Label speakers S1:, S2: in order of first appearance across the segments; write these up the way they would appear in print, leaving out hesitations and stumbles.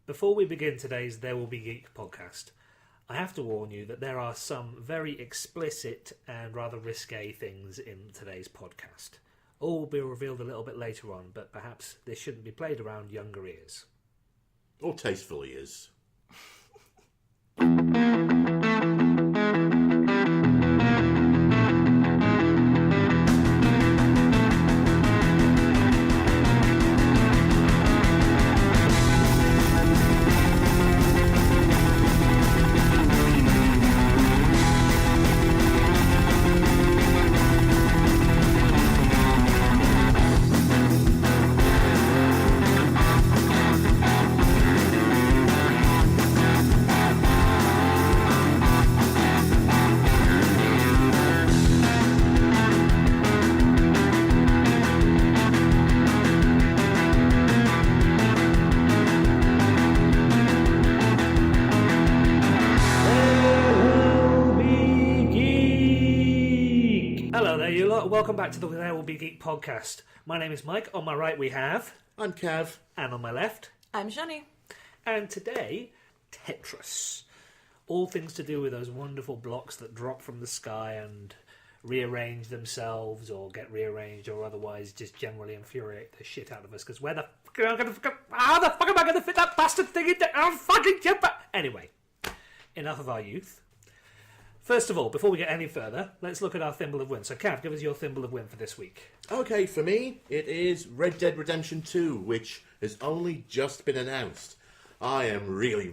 S1: Before we begin today's There Will Be Geek podcast, I have to warn you that there are some very explicit and rather risque things in today's podcast. All will be revealed a little bit later on, but perhaps this shouldn't be played around younger ears.
S2: Or tasteful ears.
S1: Welcome back to the There Will Be Geek podcast. My name is Mike. On my right we have...
S2: I'm Cav.
S1: And on my left...
S3: I'm Shani.
S1: And today, Tetris. All things to do with those wonderful blocks that drop from the sky and rearrange themselves or get rearranged or otherwise just generally infuriate the shit out of us. Because how the fuck am I going to fit that bastard thing into our fucking jumper? Anyway, enough of our youth. First of all, before we get any further, let's look at our Thimble of Win. So, Cav, give us your Thimble of Win for this week.
S2: Okay, for me, it is Red Dead Redemption 2, which has only just been announced. I am really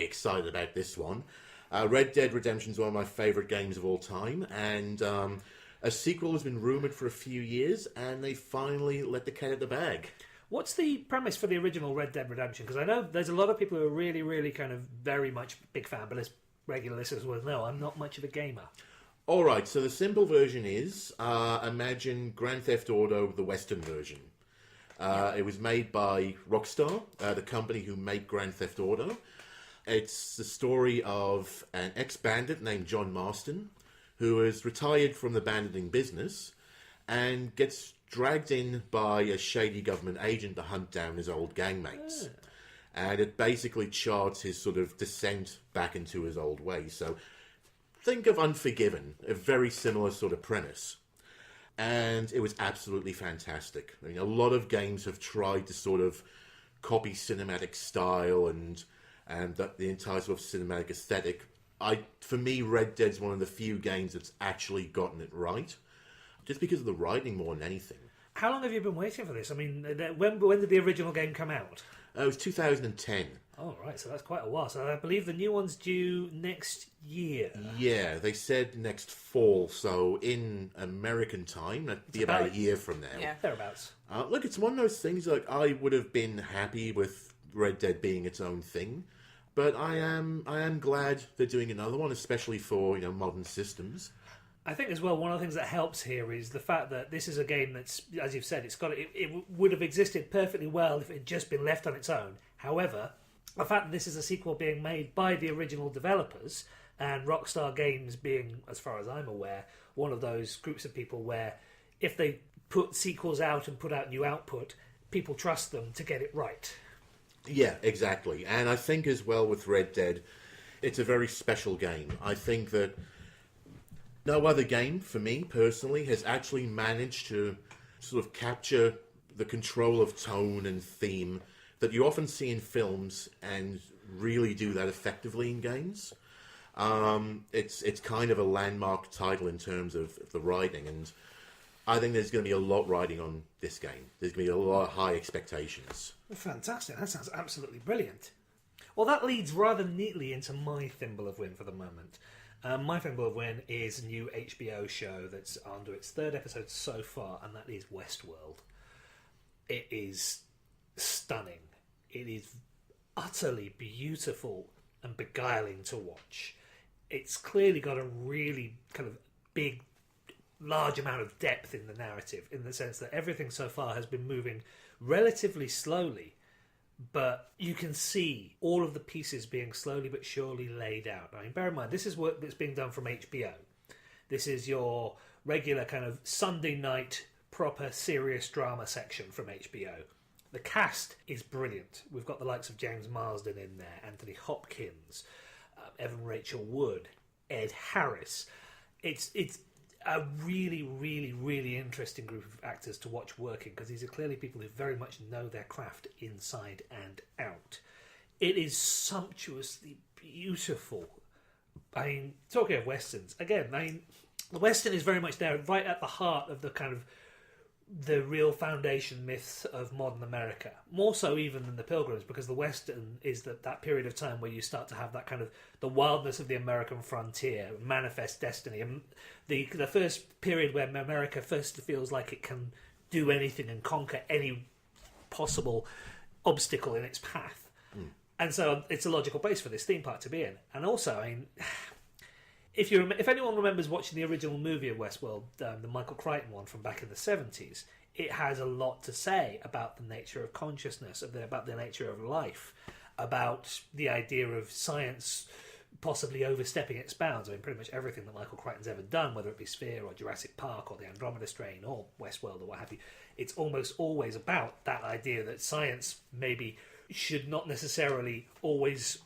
S2: excited about this one. Red Dead Redemption is one of my favourite games of all time, and a sequel has been rumoured for a few years, and they finally let the cat out of the bag.
S1: What's the premise for the original Red Dead Redemption? Because I know there's a lot of people who are really kind of very much big fan, but regular listeners will know I'm not much of a gamer.
S2: Alright, so the simple version is, imagine Grand Theft Auto, the Western version. It was made by Rockstar, the company who made Grand Theft Auto. It's the story of an ex-bandit named John Marston, who is retired from the banditing business and gets dragged in by a shady government agent to hunt down his old gangmates. And it basically charts his sort of descent back into his old ways. So think of Unforgiven, a very similar sort of premise. And it was absolutely fantastic. I mean, a lot of games have tried to sort of copy cinematic style and the entire sort of cinematic aesthetic. For me, Red Dead's one of the few games that's actually gotten it right, just because of the writing more than anything.
S1: How long have you been waiting for this? I mean, when did the original game come out?
S2: It was 2010.
S1: Oh, right, so that's quite a while. So I believe the new one's due next year.
S2: Yeah, they said next fall, so in American time, that'd be about a year from now.
S1: Yeah, thereabouts.
S2: Look, it's one of those things, like, I would have been happy with Red Dead being its own thing, but I am glad they're doing another one, especially for, modern systems.
S1: I think as well, one of the things that helps here is the fact that this is a game that's, as you've said, it would have existed perfectly well if it had just been left on its own. However, the fact that this is a sequel being made by the original developers, and Rockstar Games being, as far as I'm aware, one of those groups of people where if they put sequels out and put out new output, people trust them to get it right.
S2: Yeah, exactly. And I think as well with Red Dead, it's a very special game. I think that no other game, for me personally, has actually managed to sort of capture the control of tone and theme that you often see in films and really do that effectively in games. It's kind of a landmark title in terms of the writing, and I think there's going to be a lot riding on this game. There's going to be a lot of high expectations.
S1: Fantastic. That sounds absolutely brilliant. Well, that leads rather neatly into my Thimble of Win for the moment. My Thimble of Win is a new HBO show that's onto its third episode so far, and that is Westworld. It is stunning. It is utterly beautiful and beguiling to watch. It's clearly got a really kind of big, large amount of depth in the narrative, in the sense that everything so far has been moving relatively slowly, but you can see all of the pieces being slowly but surely laid out. I mean, bear in mind, this is work that's being done from HBO. This is your regular kind of Sunday night proper serious drama section from HBO. The cast is brilliant. We've got the likes of James Marsden in there, Anthony Hopkins, Evan Rachel Wood, Ed Harris. It's a really, really, really interesting group of actors to watch working, because these are clearly people who very much know their craft inside and out. It is sumptuously beautiful. I mean, talking of westerns, again, the western is very much there, right at the heart of the kind of the real foundation myths of modern America, more so even than the Pilgrims, because the western is that period of time where you start to have that kind of the wildness of the American frontier, manifest destiny, and the first period where America first feels like it can do anything and conquer any possible obstacle in its path. And so it's a logical place for this theme park to be in. And also, I mean, if anyone remembers watching the original movie of Westworld, the Michael Crichton one from back in the 70s, it has a lot to say about the nature of consciousness, about the nature of life, about the idea of science possibly overstepping its bounds. I mean, pretty much everything that Michael Crichton's ever done, whether it be Sphere or Jurassic Park or the Andromeda Strain or Westworld or what have you, it's almost always about that idea that science maybe should not necessarily always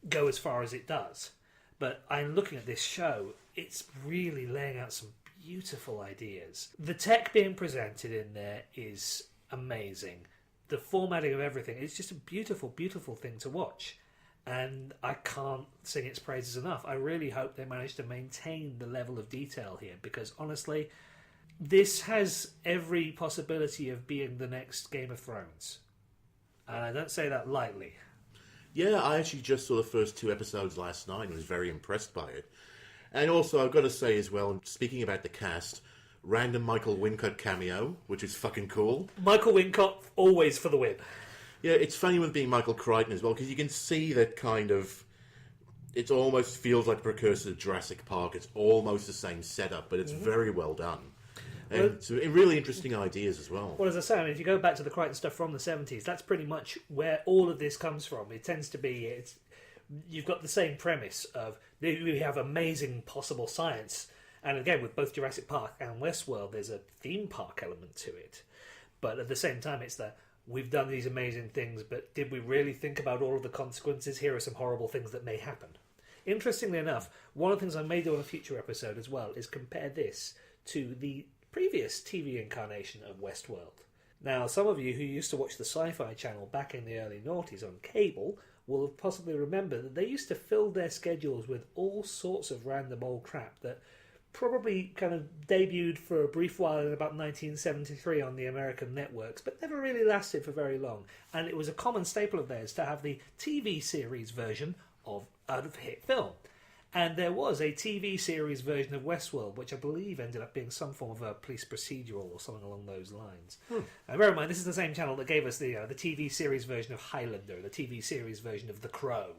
S1: go as far as it does. But I'm looking at this show, it's really laying out some beautiful ideas. The tech being presented in there is amazing. The formatting of everything, it's just a beautiful, beautiful thing to watch. And I can't sing its praises enough. I really hope they manage to maintain the level of detail here, because honestly, this has every possibility of being the next Game of Thrones. And I don't say that lightly.
S2: Yeah, I actually just saw the first 2 episodes last night and was very impressed by it. And also, I've got to say as well, speaking about the cast, random Michael Wincott cameo, which is fucking cool.
S1: Michael Wincott, always for the win.
S2: Yeah, it's funny with being Michael Crichton as well, because you can see that kind of... It almost feels like a precursor to Jurassic Park. It's almost the same setup, but it's very well done. And so really interesting ideas as well.
S1: Well, as I say, I mean, if you go back to the Crichton stuff from the 70s, that's pretty much where all of this comes from. It tends to be, you've got the same premise of, we have amazing possible science. And again, with both Jurassic Park and Westworld, there's a theme park element to it. But at the same time, it's that we've done these amazing things, but did we really think about all of the consequences? Here are some horrible things that may happen. Interestingly enough, one of the things I may do on a future episode as well is compare this to the previous TV incarnation of Westworld. Now, some of you who used to watch the Sci-Fi Channel back in the early noughties on cable will have possibly remembered that they used to fill their schedules with all sorts of random old crap that probably kind of debuted for a brief while in about 1973 on the American networks, but never really lasted for very long. And it was a common staple of theirs to have the TV series version of a hit film. And there was a TV series version of Westworld, which I believe ended up being some form of a police procedural or something along those lines. And bear in mind, this is the same channel that gave us the TV series version of Highlander, the TV series version of The Crow.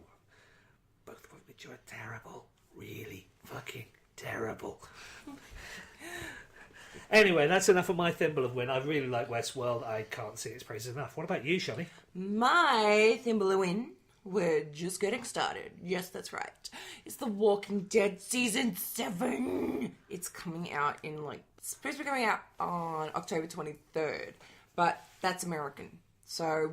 S1: Both of which are terrible. Really fucking terrible. Anyway, that's enough of my Thimble of Win. I really like Westworld. I can't sing its praises enough. What about you, Shani?
S3: My Thimble of Win... We're just getting started. Yes, that's right. It's The Walking Dead Season 7. It's coming out it's supposed to be coming out on October 23rd, but that's American. So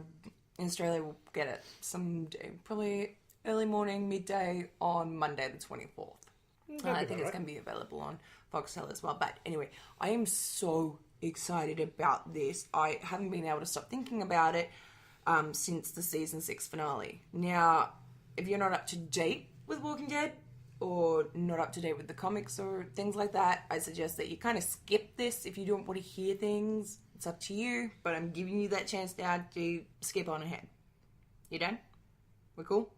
S3: in Australia, we'll get it someday, probably early morning, midday on Monday the 24th. I think it's going to be available on Foxtel as well. But anyway, I am so excited about this. I haven't been able to stop thinking about it since the season 6 finale. Now, if you're not up to date with Walking Dead, or not up to date with the comics or things like that, I suggest that you kind of skip this if you don't want to hear things. It's up to you, but I'm giving you that chance now to skip on ahead. You done? We're cool?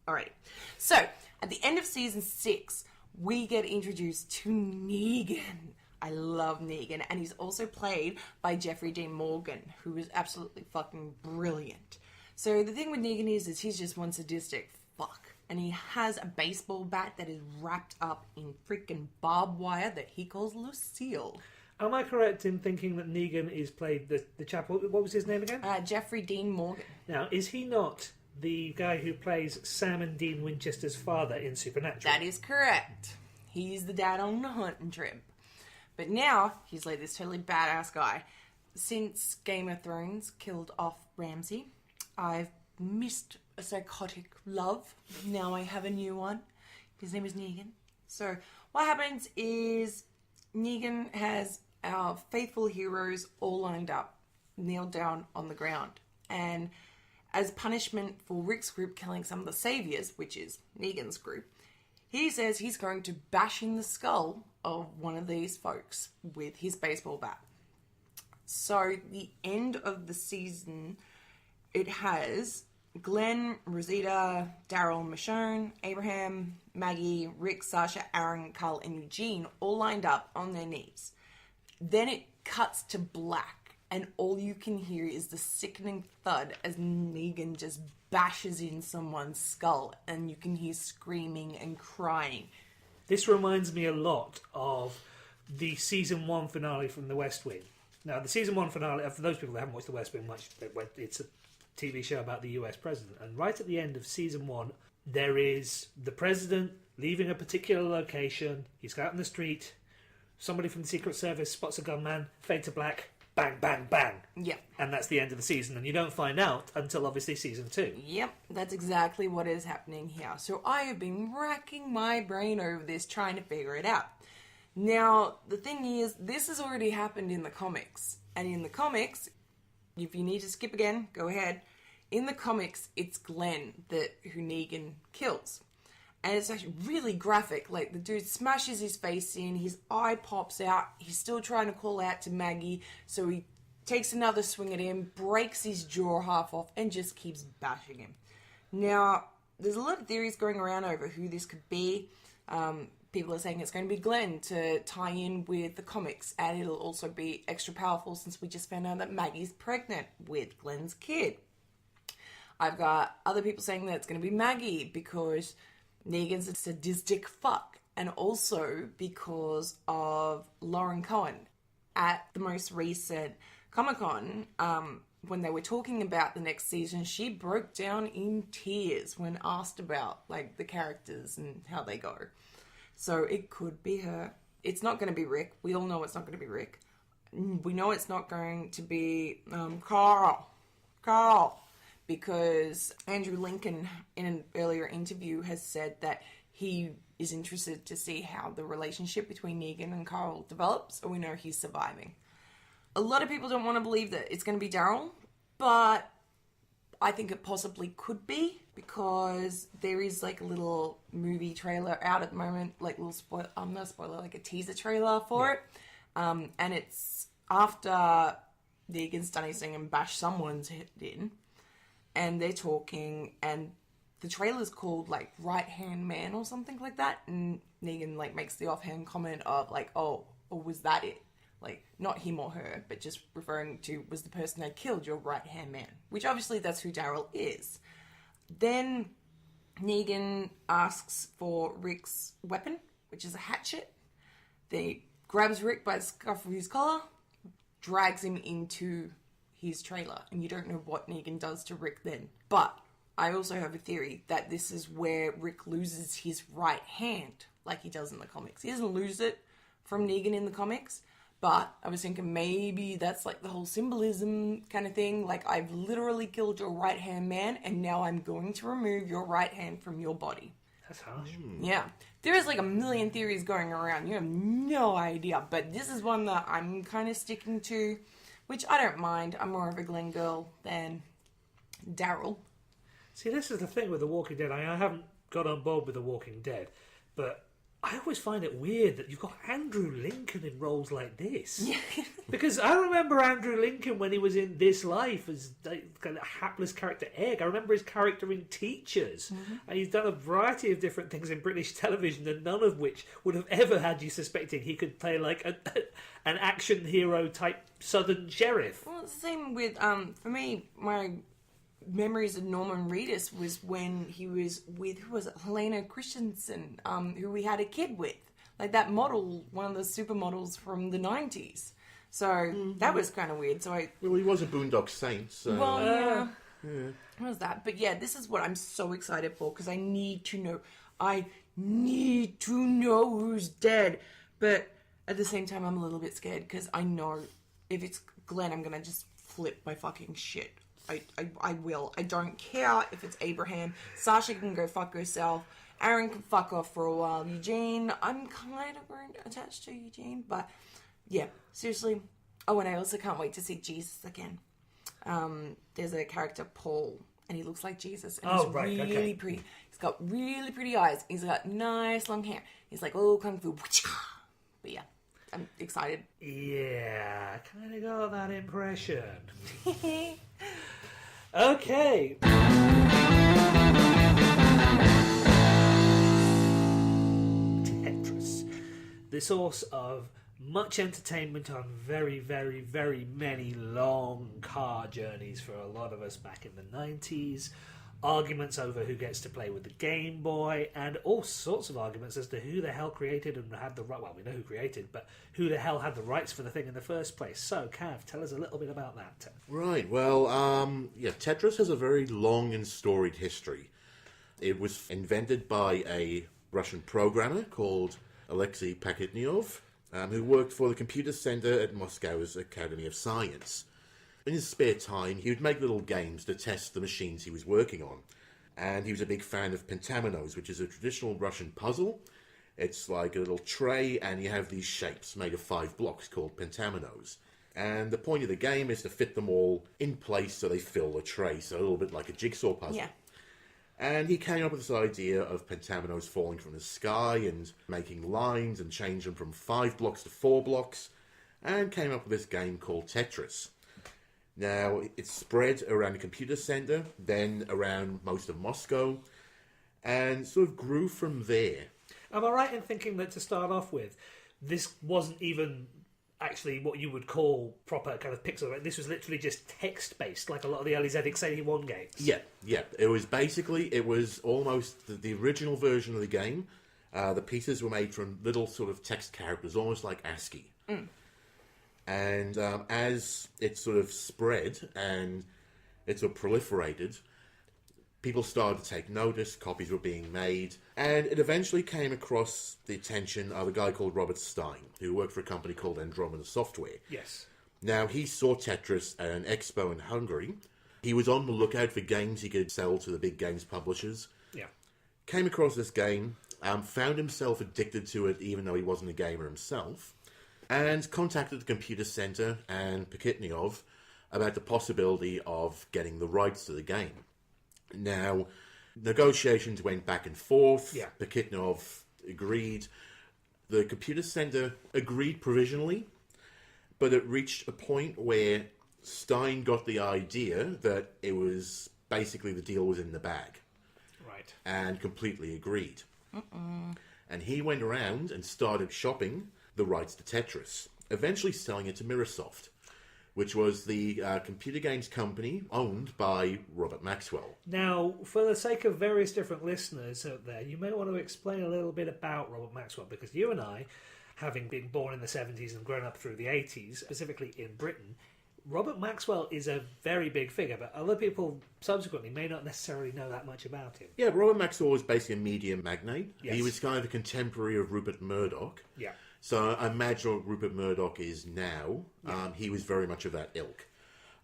S3: Alrighty. So, at the end of season 6, we get introduced to Negan. I love Negan, and he's also played by Jeffrey Dean Morgan, who is absolutely fucking brilliant. So the thing with Negan is he's just one sadistic fuck, and he has a baseball bat that is wrapped up in freaking barbed wire that he calls Lucille.
S1: Am I correct in thinking that Negan is played the chap? What was his name again?
S3: Jeffrey Dean Morgan.
S1: Now, is he not the guy who plays Sam and Dean Winchester's father in Supernatural?
S3: That is correct. He's the dad on the hunting trip. But now, he's like this totally badass guy. since Game of Thrones killed off Ramsay, I've missed a psychotic love. Now I have a new one. His name is Negan. So what happens is Negan has our faithful heroes all lined up, kneeled down on the ground. And as punishment for Rick's group killing some of the saviors, which is Negan's group, he says he's going to bash in the skull of one of these folks with his baseball bat. So the end of the season, it has Glenn, Rosita, Daryl, Michonne, Abraham, Maggie, Rick, Sasha, Aaron, Carl, and Eugene all lined up on their knees. Then it cuts to black, and all you can hear is the sickening thud as Negan just bashes in someone's skull, and you can hear screaming and crying.
S1: This reminds me a lot of the season 1 finale from The West Wing. Now, the season 1 finale, for those people that haven't watched The West Wing much, it's a TV show about the US president. And right at the end of season 1, there is the president leaving a particular location. He's out in the street. Somebody from the Secret Service spots a gunman, fade to black, bang, bang, bang.
S3: Yep.
S1: And that's the end of the season. And you don't find out until, obviously, season 2.
S3: Yep, that's exactly what is happening here. So I have been racking my brain over this, trying to figure it out. Now, the thing is, this has already happened in the comics. And in the comics, if you need to skip again, go ahead. In the comics, it's Glenn who Negan kills. And it's actually really graphic. Like, the dude smashes his face in, his eye pops out, he's still trying to call out to Maggie, so he takes another swing at him, breaks his jaw half off, and just keeps bashing him. Now, there's a lot of theories going around over who this could be. People are saying it's going to be Glenn to tie in with the comics, and it'll also be extra powerful since we just found out that Maggie's pregnant with Glenn's kid. I've got other people saying that it's going to be Maggie because Negan's a sadistic fuck, and also because of Lauren Cohen. At the most recent Comic-Con, when they were talking about the next season, she broke down in tears when asked about like the characters and how they go. So it could be her. It's not going to be Rick. We all know it's not going to be Rick. We know it's not going to be Carl. Because Andrew Lincoln, in an earlier interview, has said that he is interested to see how the relationship between Negan and Carl develops, so we know he's surviving. A lot of people don't want to believe that it's going to be Daryl, but I think it possibly could be, because there is like a little movie trailer out at the moment, like not a spoiler, like a teaser trailer for it. And it's after Negan's done his thing and bashed someone's head in. And they're talking, and the trailer's called, like, Right Hand Man or something like that. And Negan, like, makes the offhand comment of, like, oh, or was that it? Like, not him or her, but just referring to, was the person that killed your right hand man? Which, obviously, that's who Daryl is. Then Negan asks for Rick's weapon, which is a hatchet. They grabs Rick by the scuff of his collar, drags him into his trailer, and you don't know what Negan does to Rick then. But I also have a theory that this is where Rick loses his right hand, like he does in the comics. He doesn't lose it from Negan in the comics, but I was thinking maybe that's like the whole symbolism kind of thing. Like, I've literally killed your right hand man, and now I'm going to remove your right hand from your body.
S1: That's harsh.
S3: Yeah. There is like a million theories going around. You have no idea, but this is one that I'm kind of sticking to, which I don't mind. I'm more of a Glenn girl than Daryl.
S1: See, this is the thing with The Walking Dead. I haven't got on board with The Walking Dead, but I always find it weird that you've got Andrew Lincoln in roles like this.
S3: Yeah.
S1: Because I remember Andrew Lincoln when he was in This Life as kind of a hapless character Egg. I remember his character in Teachers. Mm-hmm. And he's done a variety of different things in British television, and none of which would have ever had you suspecting he could play like an action hero type Southern sheriff.
S3: Well, it's the same with, for me, my memories of Norman Reedus was when he was with, who was it, Helena Christensen, who we had a kid with. Like that model, one of the supermodels from the 90s. So that was kind of weird. So
S2: Well, he was a Boondock Saint, so...
S3: Well, yeah. What was that? But yeah, this is what I'm so excited for, because I need to know. I need to know who's dead. But at the same time, I'm a little bit scared, because I know if it's Glenn, I'm gonna just flip my fucking shit. I will. I don't care if it's Abraham. Sasha can go fuck herself. Aaron can fuck off for a while. Eugene, I'm kind of attached to Eugene, but yeah, seriously. Oh, and I also can't wait to see Jesus again. There's a character, Paul, and he looks like Jesus. And he's really pretty. He's got really pretty eyes. He's got nice long hair. He's like, oh, kung fu. But yeah, I'm excited.
S1: Yeah, kind of got that impression. Okay. Tetris, the source of much entertainment on very, very, very many long car journeys for a lot of us back in the 90s. Arguments over who gets to play with the Game Boy, and all sorts of arguments as to who the hell created and had the right. Well, we know who created, but who the hell had the rights for the thing in the first place. So, Cav, tell us a little bit about that.
S2: Right. Well, Tetris has a very long and storied history. It was invented by a Russian programmer called Alexei Pakitnyov, who worked for the computer center at Moscow's Academy of Science. In his spare time, he would make little games to test the machines he was working on. And he was a big fan of pentamenos, which is a traditional Russian puzzle. It's like a little tray, and you have these shapes made of 5 blocks called pentamenos. And the point of the game is to fit them all in place so they fill the tray, so a little bit like a jigsaw puzzle.
S3: Yeah.
S2: And he came up with this idea of pentamenos falling from the sky and making lines and change them from 5 blocks to 4 blocks, and came up with this game called Tetris. Now, it spread around the computer center, then around most of Moscow, and sort of grew from there.
S1: Am I right in thinking that to start off with, this wasn't even actually what you would call proper kind of pixel art? This was literally just text-based, like a lot of the early ZX81 games?
S2: Yeah. It was almost the original version of the game. The pieces were made from little sort of text characters, almost like ASCII. And as it sort of spread and it sort of proliferated, people started to take notice, copies were being made, and it eventually came across the attention of a guy called Robert Stein, who worked for a company called Andromeda Software.
S1: Yes.
S2: Now, he saw Tetris at an expo in Hungary. He was on the lookout for games he could sell to the big games publishers.
S1: Yeah.
S2: Came across this game, found himself addicted to it even though he wasn't a gamer himself, and contacted the computer center and Pakitnyov about the possibility of getting the rights to the game. Now, negotiations went back and forth.
S1: Yeah.
S2: Pakitnyov agreed. The computer center agreed provisionally, but it reached a point where Stein got the idea that it was basically the deal was in the bag.
S1: Right.
S2: And completely agreed. And he went around and started shopping the rights to Tetris, eventually selling it to Microsoft, which was the computer games company owned by Robert Maxwell.
S1: Now, for the sake of various different listeners out there, you may want to explain a little bit about Robert Maxwell, because you and I, having been born in the 70s and grown up through the 80s, specifically in Britain, Robert Maxwell is a very big figure, but other people subsequently may not necessarily know that much about him.
S2: Yeah, Robert Maxwell was basically a media magnate.
S1: Yes.
S2: He was kind of a contemporary of Rupert Murdoch.
S1: Yeah.
S2: So I imagine what Rupert Murdoch is now. He was very much of that ilk.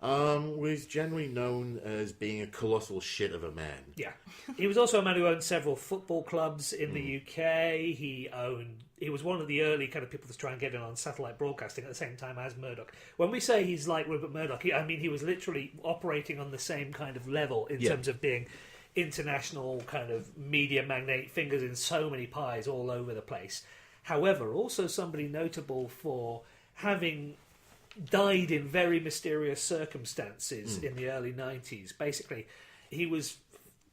S2: Was generally known as being a colossal shit of a man.
S1: Yeah. He was also a man who owned several football clubs in the UK. He was one of the early kind of people to try and get in on satellite broadcasting at the same time as Murdoch. When we say he's like Rupert Murdoch, I mean he was literally operating on the same kind of level in terms of being international kind of media magnate, fingers in so many pies all over the place. However, also somebody notable for having died in very mysterious circumstances in the early 90s. Basically, he was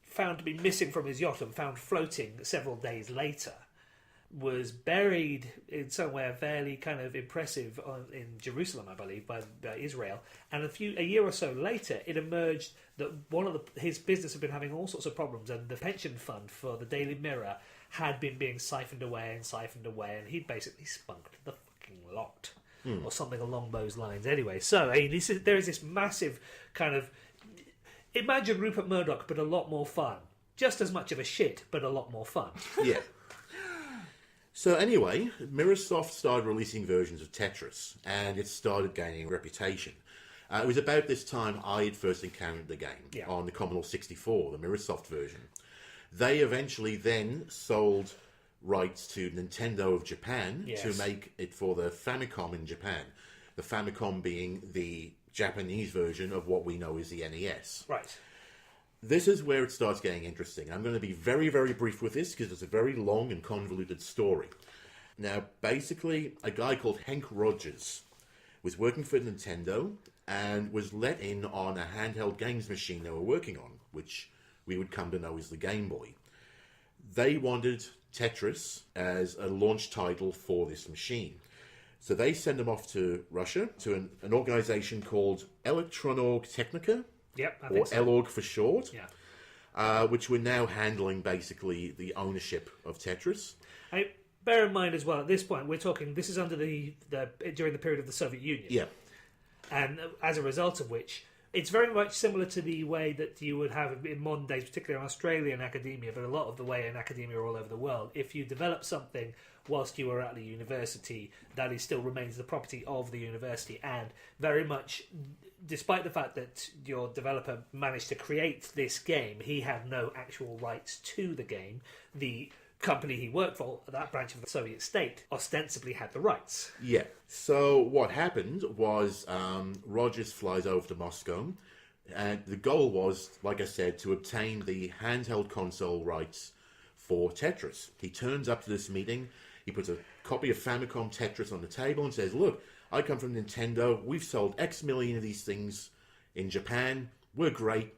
S1: found to be missing from his yacht and found floating several days later. Was buried in somewhere fairly kind of impressive in Jerusalem, I believe, by Israel. And a year or so later, it emerged that his business had been having all sorts of problems, and the pension fund for the Daily Mirror had been being siphoned away, and he'd basically spunked the fucking lot. Or something along those lines. Anyway, so there is this massive kind of... Imagine Rupert Murdoch, but a lot more fun. Just as much of a shit, but a lot more fun.
S2: Yeah. So anyway, Mirrorsoft started releasing versions of Tetris, and it started gaining a reputation. It was about this time I had first encountered the game on the Commodore 64, the Mirrorsoft version. They eventually then sold rights to Nintendo of Japan to make it for the Famicom in Japan. The Famicom being the Japanese version of what we know as the NES.
S1: Right.
S2: This is where it starts getting interesting. I'm going to be very, very brief with this because it's a very long and convoluted story. Now, basically, a guy called Hank Rogers was working for Nintendo and was let in on a handheld games machine they were working on, which we would come to know as the Game Boy. They wanted Tetris as a launch title for this machine. So they sent him off to Russia, to an organization called Elektronorg Technica,
S1: Yep, I
S2: or
S1: think so.
S2: ELOG for short,
S1: Yeah.
S2: which were now handling basically the ownership of Tetris.
S1: Bear in mind as well, at this point, we're talking, this is under during the period of the Soviet Union.
S2: Yeah,
S1: And as a result of which, it's very much similar to the way that you would have in modern days, particularly in Australian academia, but a lot of the way in academia all over the world. If you develop something whilst you are at the university, that is still remains the property of the university, and very much, despite the fact that your developer managed to create this game, he had no actual rights to the game. The company he worked for, that branch of the Soviet state, ostensibly had the rights.
S2: yeah. So what happened was Rogers flies over to Moscow, and the goal was, like I said, to obtain the handheld console rights for Tetris. He turns up to this meeting, he puts a copy of Famicom Tetris on the table and says, look, I come from Nintendo, we've sold X million of these things in Japan, we're great,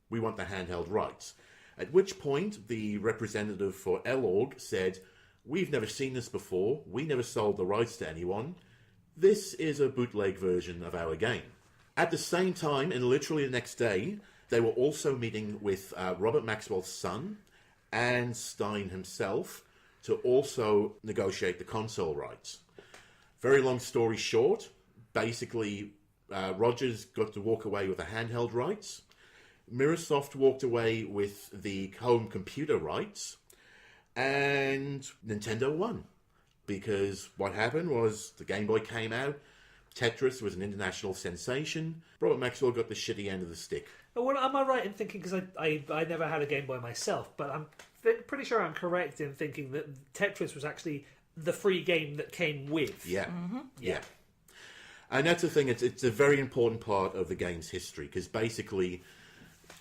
S2: we want the handheld rights. At which point, the representative for ELOG said, we've never seen this before, we never sold the rights to anyone, this is a bootleg version of our game. At the same time, and literally the next day, they were also meeting with Robert Maxwell's son and Stein himself to also negotiate the console rights. Very long story short, basically Rogers got to walk away with the handheld rights. Mirrorsoft walked away with the home computer rights, and Nintendo won. Because what happened was the Game Boy came out, Tetris was an international sensation, Robert Maxwell got the shitty end of the stick.
S1: Well, am I right in thinking, because I never had a Game Boy myself, but I'm pretty sure I'm correct in thinking that Tetris was actually the free game that came with.
S2: Yeah.
S3: Mm-hmm.
S2: Yeah. And that's the thing, it's a very important part of the game's history, because basically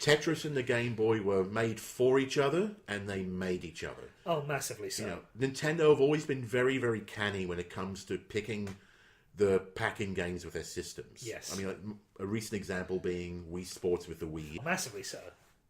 S2: Tetris and the Game Boy were made for each other, and they made each other.
S1: Oh, massively so.
S2: You know, Nintendo have always been very, very canny when it comes to picking the pack-in games with their systems.
S1: Yes.
S2: I mean, like, a recent example being Wii Sports with the Wii.
S1: Massively so.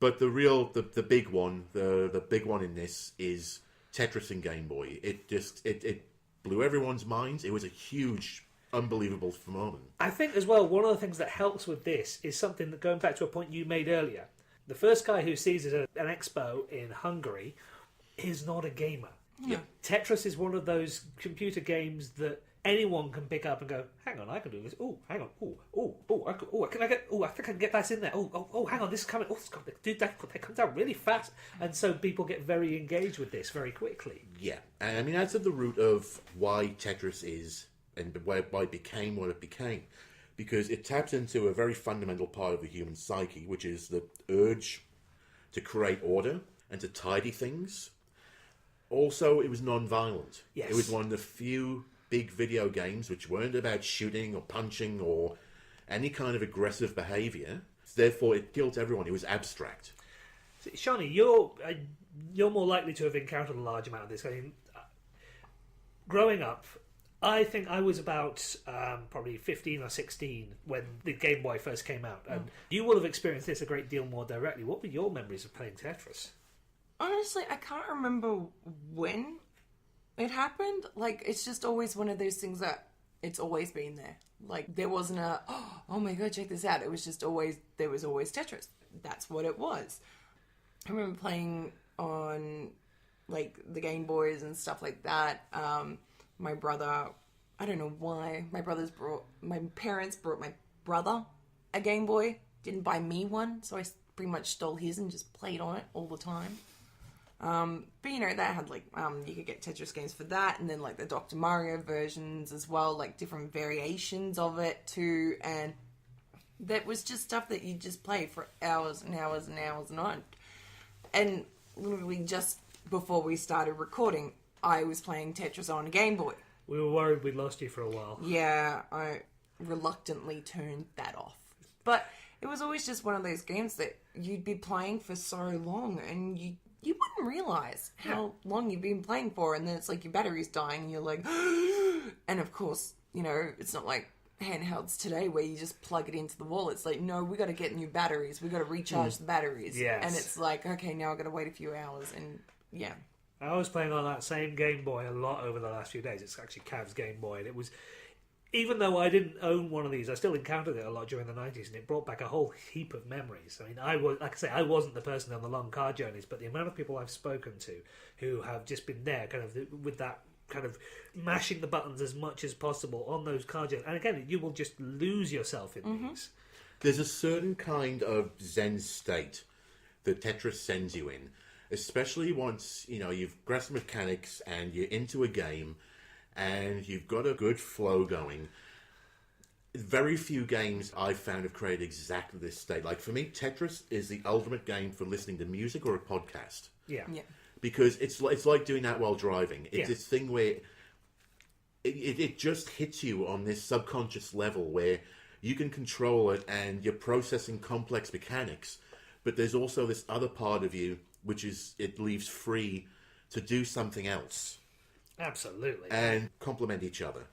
S2: But the big one, the big one in this is Tetris and Game Boy. It blew everyone's minds. It was a huge, unbelievable phenomenon.
S1: I think as well, one of the things that helps with this is something that, going back to a point you made earlier, the first guy who sees it at an expo in Hungary is not a gamer.
S2: Yeah.
S1: Tetris is one of those computer games that anyone can pick up and go, hang on, I can do this. Oh, hang on. I think I can get that in there. Oh, hang on, this is coming. Oh, dude, that comes out really fast. And so people get very engaged with this very quickly.
S2: Yeah. And I mean, that's at the root of why Tetris is and why it became what it became. Because it taps into a very fundamental part of the human psyche, which is the urge to create order and to tidy things. Also, it was non-violent.
S1: Yes.
S2: It was one of the few big video games which weren't about shooting or punching or any kind of aggressive behaviour. Therefore, it killed everyone. It was abstract.
S1: Shawnee, you're more likely to have encountered a large amount of this. I mean, growing up, I think I was about probably 15 or 16 when the Game Boy first came out. And you will have experienced this a great deal more directly. What were your memories of playing Tetris?
S3: Honestly, I can't remember when it happened. Like, it's just always one of those things that it's always been there. Like, there wasn't a, oh my god, check this out. It was just always, there was always Tetris. That's what it was. I remember playing on, like, the Game Boys and stuff like that. My brother, I don't know why, my parents brought my brother a Game Boy. Didn't buy me one, so I pretty much stole his and just played on it all the time. But you know, that had like you could get Tetris games for that, and then like the Dr. Mario versions as well, like different variations of it too, and that was just stuff that you just play for hours and hours and hours and on. And literally just before we started recording, I was playing Tetris on a Game Boy.
S1: We were worried we'd lost you for a while.
S3: Yeah, I reluctantly turned that off. But it was always just one of those games that you'd be playing for so long, and you wouldn't realise how long you've been playing for, and then it's like your battery's dying, and you're like... And of course, you know, it's not like handhelds today where you just plug it into the wall. It's like, no, we got to get new batteries. We got to recharge the batteries.
S1: Yes.
S3: And it's like, okay, now I've got to wait a few hours, and yeah.
S1: I was playing on that same Game Boy a lot over the last few days. It's actually Cav's Game Boy, and it was... Even though I didn't own one of these, I still encountered it a lot during the 90s, and it brought back a whole heap of memories. I mean, I wasn't the person on the long car journeys, but the amount of people I've spoken to who have just been there, kind of with that kind of mashing the buttons as much as possible on those car journeys. And again, you will just lose yourself in these.
S2: There's a certain kind of Zen state that Tetris sends you in, especially once, you know, you've grasped mechanics and you're into a game and you've got a good flow going. Very few games I've found have created exactly this state. Like, for me, Tetris is the ultimate game for listening to music or a podcast.
S1: Yeah.
S2: Because it's like doing that while driving. It's
S1: Yeah.
S2: this thing where it just hits you on this subconscious level where you can control it and you're processing complex mechanics, but there's also this other part of you which is it leaves free to do something else.
S1: Absolutely.
S2: And complement each other.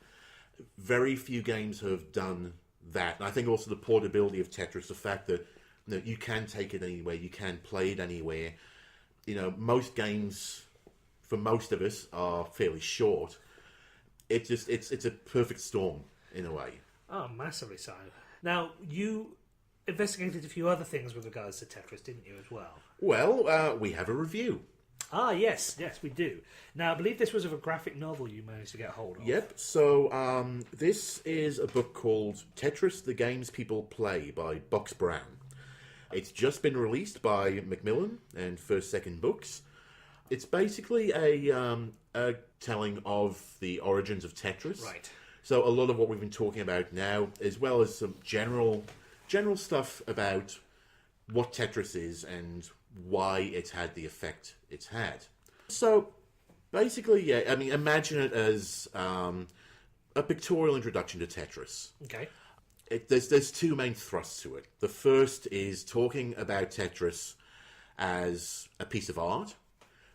S2: Very few games have done that. And I think also the portability of Tetris, the fact that, you know, you can take it anywhere, you can play it anywhere. You know, most games, for most of us, are fairly short. It's a perfect storm, in a way.
S1: Oh, massively so. Now, you investigated a few other things with regards to Tetris, didn't you, as well?
S2: Well, we have a review.
S1: Ah, yes, we do. Now, I believe this was of a graphic novel you managed to get hold of.
S2: Yep, so this is a book called Tetris, the Games People Play by Box Brown. It's just been released by Macmillan and First Second Books. It's basically a telling of the origins of Tetris.
S1: Right.
S2: So a lot of what we've been talking about now, as well as some general stuff about what Tetris is and why it's had the effect it's had. So basically, yeah, I mean, imagine it as a pictorial introduction to Tetris.
S1: Okay.
S2: There's two main thrusts to it. The first is talking about Tetris as a piece of art,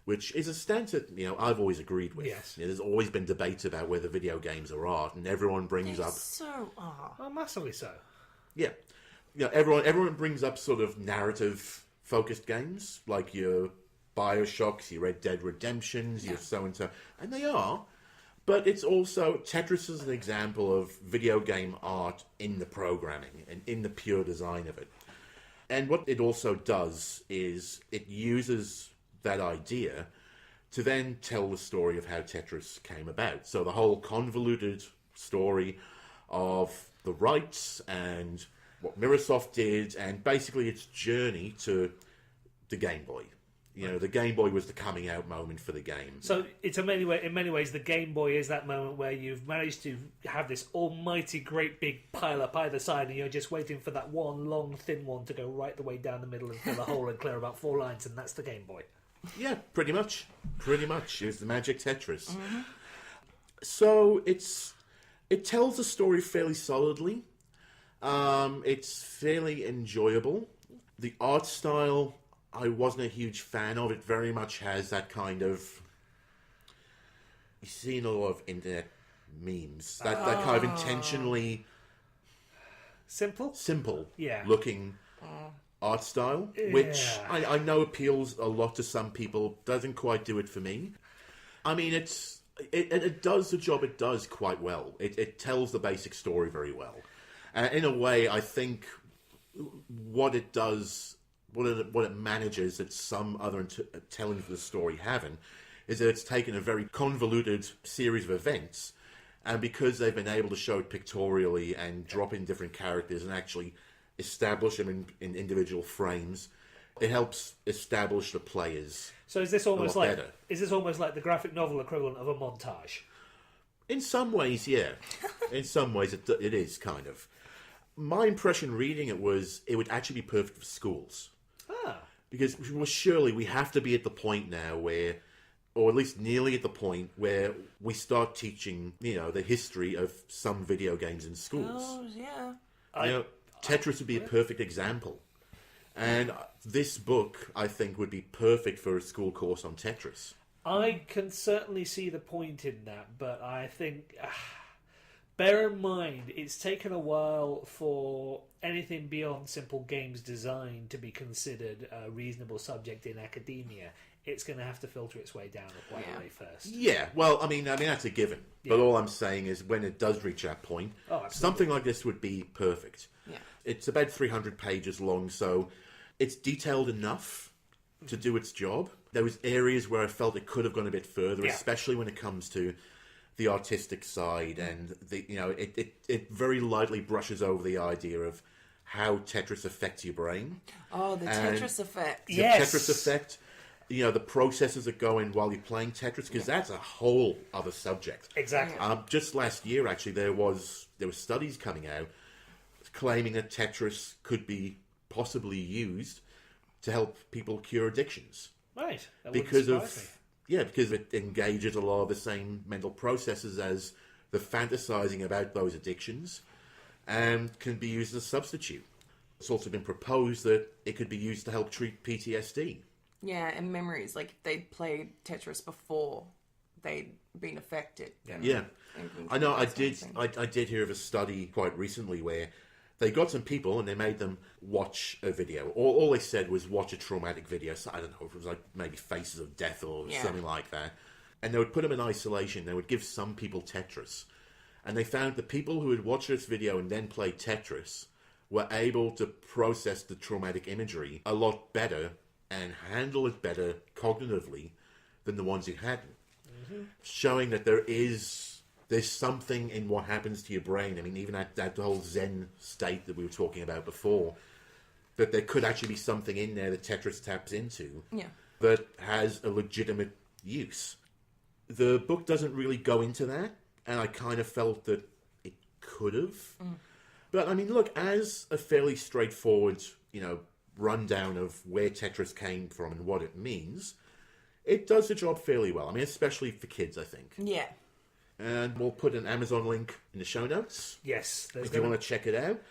S2: which is a stance that, you know, I've always agreed with.
S1: Yes.
S2: You know, there's always been debates about whether video games are art, and everyone brings up...
S3: So,
S1: Oh, massively so.
S2: Yeah. You know, everyone brings up sort of narrative-focused games, like your Bioshocks, your Red Dead Redemptions, your so-and-so, and they are. But it's also, Tetris is an example of video game art in the programming and in the pure design of it. And what it also does is it uses that idea to then tell the story of how Tetris came about. So the whole convoluted story of the rights and what Microsoft did, and basically its journey to the Game Boy. You know, the Game Boy was the coming out moment for the game.
S1: So it's in many ways, the Game Boy is that moment where you've managed to have this almighty great big pile up either side, and you're just waiting for that one long thin one to go right the way down the middle and fill a hole and clear about 4 lines, and that's the Game Boy.
S2: Yeah, pretty much. Pretty much. It was the magic Tetris. Mm-hmm. So it tells the story fairly solidly. It's fairly enjoyable. The art style, I wasn't a huge fan of. It very much has that kind of... You've seen a lot of internet memes. That kind of intentionally... Simple
S1: Yeah.
S2: looking art style, which I know appeals a lot to some people, doesn't quite do it for me. I mean, it does the job it does quite well. It tells the basic story very well. In a way, I think what it does, what it manages that some other tellings of the story haven't, is that it's taken a very convoluted series of events, and because they've been able to show it pictorially and drop in different characters and actually establish them in individual frames, it helps establish the players.
S1: So is this almost
S2: lot
S1: like
S2: better.
S1: the graphic novel equivalent of a montage?
S2: In some ways, yeah. In some ways, it is kind of. My impression reading it was it would actually be perfect for schools.
S1: Ah.
S2: Because, well, surely we have to be at the point now where, or at least nearly at the point where we start teaching, the history of some video games in schools.
S3: Oh, yeah.
S2: Tetris would be a perfect example. And this book, I think, would be perfect for a school course on Tetris.
S1: I can certainly see the point in that, but I think... bear in mind, it's taken a while for anything beyond simple games design to be considered a reasonable subject in academia. It's going to have to filter its way down quite a way first.
S2: Yeah, well, I mean that's a given.
S1: Yeah.
S2: But all I'm saying is when it does reach that point, something like this would be perfect.
S3: Yeah.
S2: It's about 300 pages long, so it's detailed enough to do its job. There was areas where I felt it could have gone a bit further, especially when it comes to the artistic side, and it very lightly brushes over the idea of how Tetris affects your brain.
S3: Oh, the Tetris effect.
S2: The
S1: Yes.
S2: Tetris effect. The processes that go in while you're playing Tetris, because that's a whole other subject.
S1: Exactly.
S2: Just last year, actually, there were studies coming out claiming that Tetris could be possibly used to help people cure addictions.
S1: Right. That
S2: Because
S1: wouldn't surprise me.
S2: because it engages a lot of the same mental processes as the fantasizing about those addictions, and can be used as a substitute. It's also been proposed that it could be used to help treat PTSD.
S3: Yeah, and memories. Like, if they'd played Tetris before they'd been affected.
S2: Yeah. I know. I did hear of a study quite recently where they got some people and they made them watch a video. All they said was watch a traumatic video. So I don't know if it was like maybe Faces of Death or something like that. And they would put them in isolation. They would give some people Tetris. And they found the people who had watched this video and then played Tetris were able to process the traumatic imagery a lot better and handle it better cognitively than the ones who hadn't. Mm-hmm. Showing that there's something in what happens to your brain. I mean, even at that whole Zen state that we were talking about before, that there could actually be something in there that Tetris taps into that has a legitimate use. The book doesn't really go into that, and I kind of felt that it could have. But, I mean, look, as a fairly straightforward, rundown of where Tetris came from and what it means, it does the job fairly well. I mean, especially for kids, I think.
S3: Yeah.
S2: And we'll put an Amazon link in the show notes.
S1: Yes.
S2: If you want to check it out.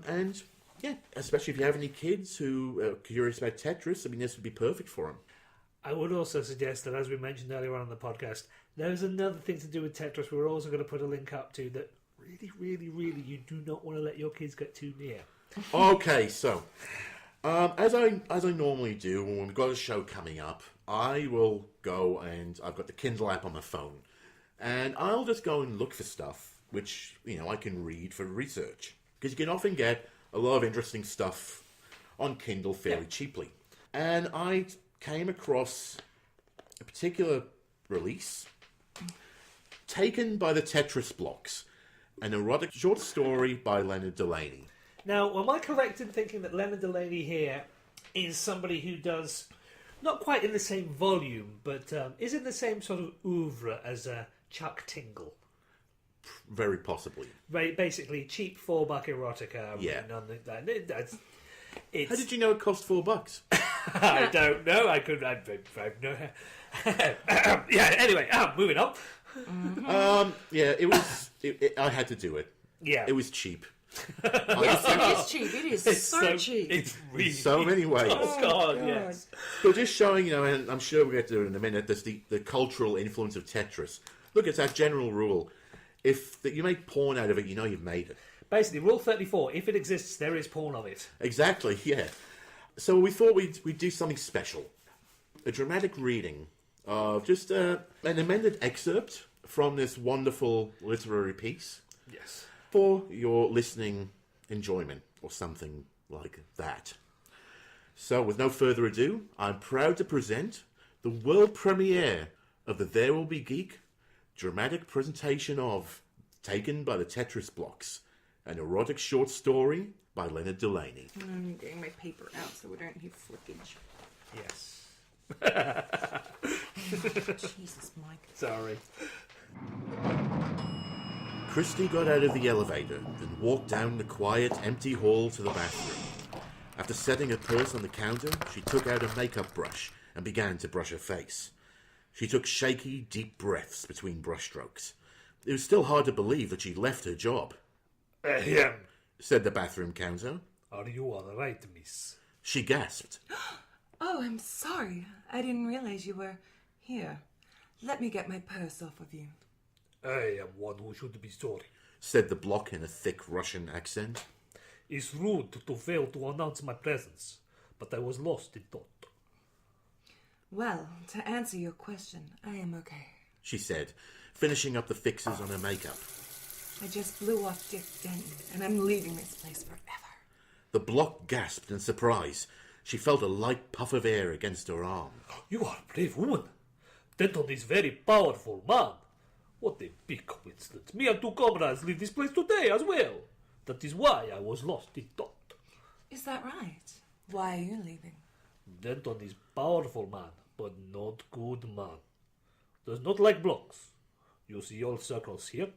S2: And, yeah, especially if you have any kids who are curious about Tetris, I mean, this would be perfect for them.
S1: I would also suggest that, as we mentioned earlier on in the podcast, there's another thing to do with Tetris we're also going to put a link up to that really, really, really you do not want to let your kids get too near.
S2: Okay, so, as I normally do when we've got a show coming up, I will go and I've got the Kindle app on my phone, and I'll just go and look for stuff which, I can read for research. Because you can often get a lot of interesting stuff on Kindle fairly cheaply. And I came across a particular release taken by the Tetris blocks, an erotic short story by Leonard Delaney.
S1: Now, am I correct in thinking that Leonard Delaney here is somebody who does, not quite in the same volume, but is in the same sort of oeuvre as Chuck Tingle?
S2: Very possibly.
S1: Basically, cheap $4 erotica.
S2: Yeah.
S1: It's...
S2: How did you know it cost $4?
S1: I don't know. I no. Yeah. Anyway, moving on.
S2: Yeah, it was. I had to do it.
S1: Yeah,
S2: it was cheap.
S3: Yes, it is cheap. It is so cheap.
S1: It's really
S2: in so many ways.
S1: Oh God, yes.
S2: But just showing, and I'm sure we'll get to it in a minute. There's the cultural influence of Tetris. Look, it's that general rule: if you make porn out of it, you've made it.
S1: Basically, Rule 34: if it exists, there is porn of it.
S2: Exactly. Yeah. So we thought we'd do something special, a dramatic reading of just an amended excerpt from this wonderful literary piece.
S1: Yes.
S2: For your listening enjoyment, or something like that. So, with no further ado, I'm proud to present the world premiere of the There Will Be Geek dramatic presentation of, taken by the Tetris blocks, an erotic short story by Leonard Delaney.
S3: I'm getting my paper out so we don't hear flickage.
S1: Yes.
S3: Jesus, Mike.
S1: Sorry.
S2: Christy got out of the elevator and walked down the quiet, empty hall to the bathroom. After setting her purse on the counter, she took out a makeup brush and began to brush her face. She took shaky, deep breaths between brushstrokes. It was still hard to believe that she'd left her job.
S1: Ahem,
S2: Said the bathroom counter.
S1: are you all right, miss?
S2: She gasped.
S3: Oh, I'm sorry. I didn't realize you were here. Let me get my purse off of you.
S1: I am one who should be sorry.
S2: Said the block in a thick Russian accent.
S1: It's rude to fail to announce my presence, but I was lost in thought.
S3: Well, to answer your question, I am okay.
S2: She said, finishing up the fixes on her makeup.
S3: I just blew off Dick Denton, and I'm leaving this place forever.
S2: The block gasped in surprise. She felt a light puff of air against her arm.
S1: You are a brave woman. Denton is very powerful man. What a big coincidence. Me and two comrades leave this place today as well. That is why I was lost in thought.
S3: Is that right? Why are you leaving?
S1: Denton is powerful man, but not good man. Does not like blocks. You see all circles here?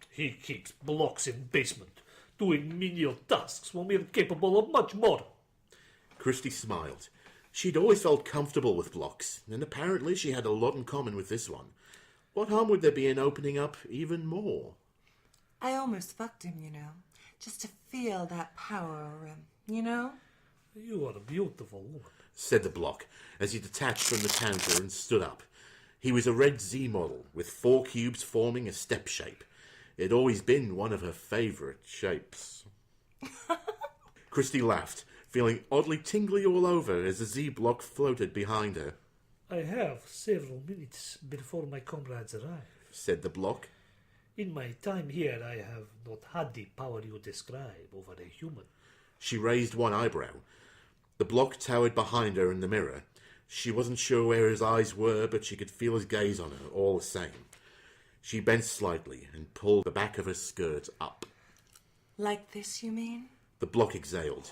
S1: He keeps blocks in basement, doing menial tasks when we are capable of much more.
S2: Christy smiled. She'd always felt comfortable with blocks, and apparently she had a lot in common with this one. What harm would there be in opening up even more?
S3: I almost fucked him, you know. Just to feel that power over him, you know?
S1: You are a beautiful woman.
S2: Said the block, as he detached from the counter and stood up. He was a red Z model, with 4 cubes forming a step shape. It had always been one of her favourite shapes. Christy laughed, feeling oddly tingly all over as the Z block floated behind her.
S1: I have several minutes before my comrades arrive.
S2: Said the block.
S1: In my time here, I have not had the power you describe over a human.
S2: She raised one eyebrow. The block towered behind her in the mirror. She wasn't sure where his eyes were, but she could feel his gaze on her all the same. She bent slightly and pulled the back of her skirt up.
S3: Like this, you mean?
S2: The block exhaled.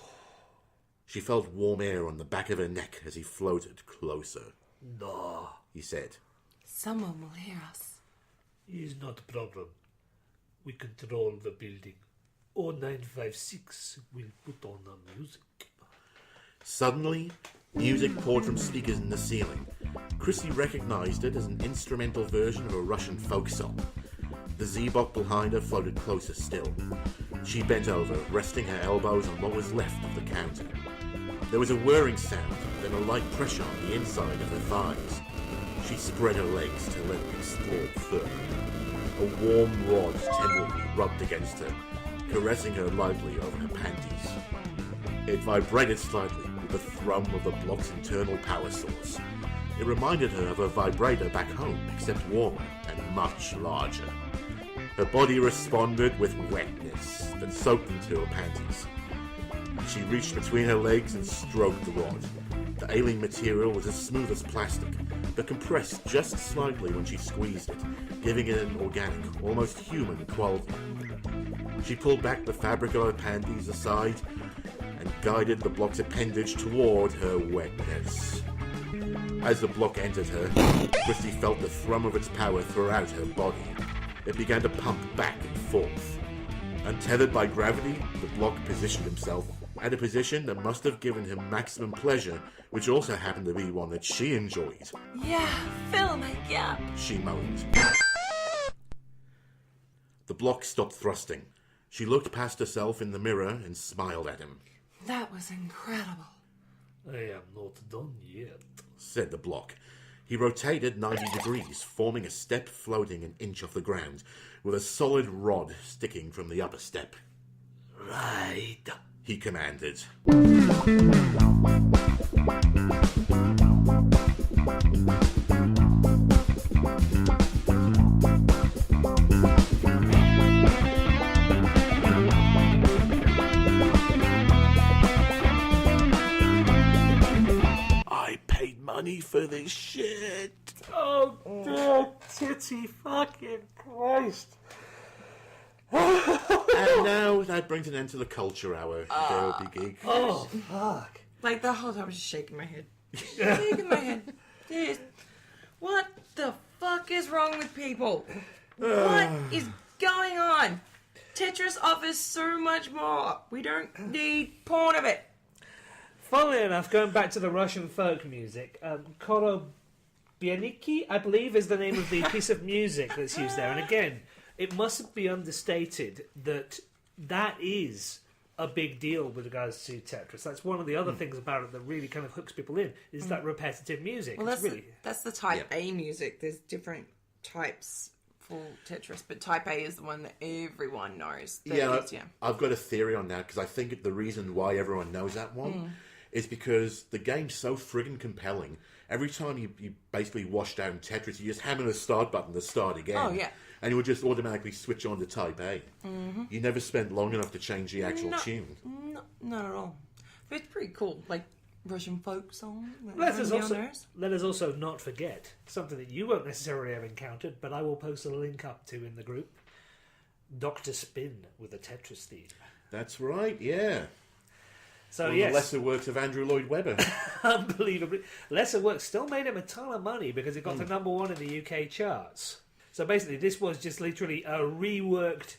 S2: She felt warm air on the back of her neck as he floated closer.
S1: No,
S2: He said.
S3: Someone will hear us.
S1: is not a problem. We control the building. 0956 will put on the music.
S2: Suddenly, music poured from speakers in the ceiling. Chrissy recognized it as an instrumental version of a Russian folk song. The Z-Bok behind her floated closer still. She bent over, resting her elbows on what was left of the counter. There was a whirring sound, then a light pressure on the inside of her thighs. She spread her legs to let them explore further. A warm rod tenderly rubbed against her, caressing her lightly over her panties. It vibrated slightly with the thrum of the block's internal power source. It reminded her of a vibrator back home, except warmer and much larger. Her body responded with wetness that soaked into her panties. She reached between her legs and stroked the rod. The alien material was as smooth as plastic, but compressed just slightly when she squeezed it, giving it an organic, almost human quality. She pulled back the fabric of her panties aside and guided the block's appendage toward her wetness. As the block entered her, Christy felt the thrum of its power throughout her body. It began to pump back and forth. Untethered by gravity, the block positioned himself at a position that must have given him maximum pleasure, which also happened to be one that she enjoyed.
S3: Yeah, fill my gap.
S2: She moaned. The block stopped thrusting. She looked past herself in the mirror and smiled at him.
S3: That was incredible.
S1: I am not done yet.
S2: Said the block. He rotated 90 degrees, forming a step floating an inch off the ground, with a solid rod sticking from the upper step.
S1: Right.
S2: He commanded. I paid money for this shit.
S1: Oh, dear titty fucking Christ.
S2: And now that brings an end to the culture hour. There will be Geek.
S1: Oh, fuck.
S3: Like, the whole time I was just shaking my head. Shaking my head. Dude, what the fuck is wrong with people? What is going on? Tetris offers so much more. We don't need porn of it.
S1: Funnily enough, going back to the Russian folk music, Korobianiki, I believe, is the name of the piece of music that's used there. And again, it mustn't be understated that that is a big deal with regards to Tetris. That's one of the other things about it that really kind of hooks people in, is that repetitive music.
S3: Well, that's the type
S2: Yep.
S3: A music. There's different types for Tetris, but type A is the one that everyone knows.
S2: I've got a theory on that, because I think the reason why everyone knows that one is because the game's so friggin' compelling. Every time you basically wash down Tetris, you just hammer the start button to start again.
S3: Oh, yeah.
S2: And it will just automatically switch on to type A. Mm-hmm. You never spent long enough to change the actual tune.
S3: No, not at all. But it's pretty cool. Like Russian folk song.
S1: Let us also not forget something that you won't necessarily have encountered, but I will post a link up to in the group. Dr. Spin with a Tetris theme.
S2: That's right, yeah.
S1: So
S2: One of the lesser works of Andrew Lloyd Webber.
S1: Unbelievably. Lesser work still made him a ton of money because it got to number 1 in the UK charts. So basically, this was just literally a reworked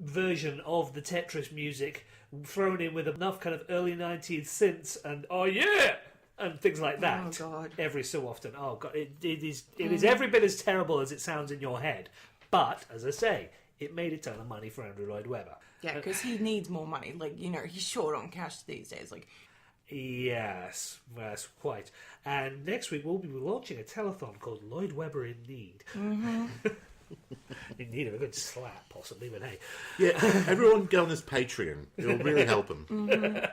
S1: version of the Tetris music thrown in with enough kind of early 90s synths and oh yeah! And things like that.
S3: Oh, God.
S1: Every so often. Oh, God. It is every bit as terrible as it sounds in your head. But, as I say, it made a ton of money for Andrew Lloyd Webber.
S3: Yeah, because he needs more money. Like, he's short on cash these days. Like,
S1: yes, quite. And next week we'll be launching a telethon called Lloyd Webber in Need. Mm-hmm. In need of a good slap, possibly, but hey.
S2: Yeah, everyone go on his Patreon. It'll really help him.
S3: Mm-hmm.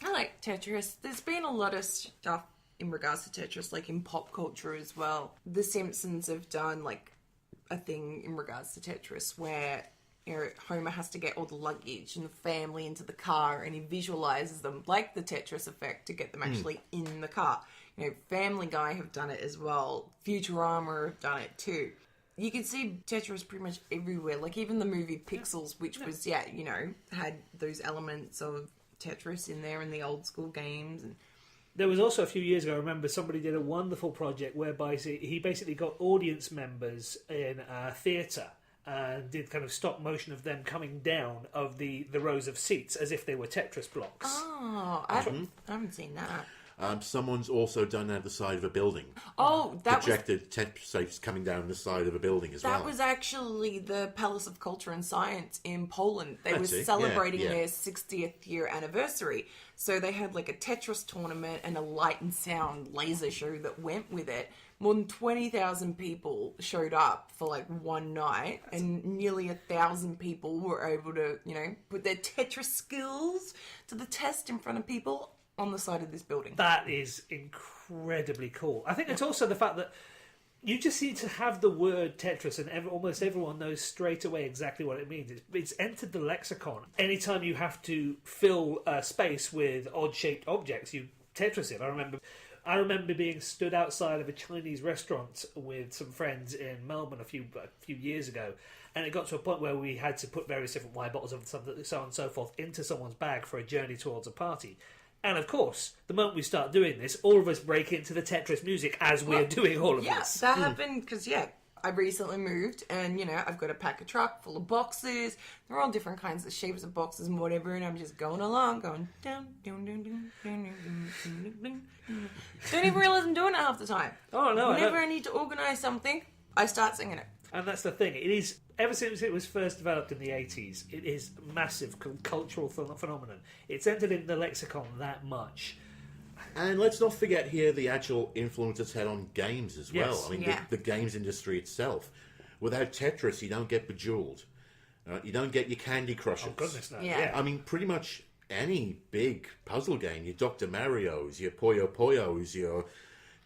S3: I like Tetris. There's been a lot of stuff in regards to Tetris, like in pop culture as well. The Simpsons have done, like, a thing in regards to Tetris where Homer has to get all the luggage and the family into the car, and he visualizes them like the Tetris effect to get them actually in the car. Family Guy have done it as well. Futurama have done it too. You can see Tetris pretty much everywhere. Like even the movie Pixels, which was had those elements of Tetris in there in the old school games. And
S1: there was also a few years ago, I remember somebody did a wonderful project whereby he basically got audience members in a theatre and did kind of stop motion of them coming down of the rows of seats as if they were Tetris blocks.
S3: Oh, I haven't seen that.
S2: Someone's also done that at the side of a building.
S3: Oh, that
S2: projected Tetris coming down the side of a building as well.
S3: That was actually the Palace of Culture and Science in Poland. They were
S2: it.
S3: celebrating
S2: Yeah.
S3: their 60th year anniversary. So they had like a Tetris tournament and a light and sound laser show that went with it. More than 20,000 people showed up for like one night, and nearly 1,000 people were able to, put their Tetris skills to the test in front of people on the side of this building.
S1: That is incredibly cool. I think it's also the fact that you just need to have the word Tetris and almost everyone knows straight away exactly what it means. It's entered the lexicon. Anytime you have to fill a space with odd-shaped objects, you Tetris it. I remember being stood outside of a Chinese restaurant with some friends in Melbourne a few years ago, and it got to a point where we had to put various different wine bottles and so on and so forth into someone's bag for a journey towards a party. And of course, the moment we start doing this, all of us break into the Tetris music as we're doing all of this.
S3: Yeah, that happened because, I recently moved and, I've got to pack a truck full of boxes. They're all different kinds of shapes of boxes and whatever, and I'm just going along, going down, down, down, down, down, down, down. Don't even realize I'm doing it half the time.
S1: Oh, no.
S3: Whenever I need to organise something, I start singing it.
S1: And that's the thing. It is, ever since it was first developed in the 80s, it is a massive cultural phenomenon. It's entered in the lexicon that much.
S2: And let's not forget here the actual influence it's had on games as well.
S1: Yes.
S2: I mean, the games industry itself. Without Tetris, you don't get Bejeweled. You don't get your Candy Crushers.
S1: Oh, goodness, no.
S3: Yeah.
S2: I mean, pretty much any big puzzle game, your Dr. Mario's, your Puyo Puyos,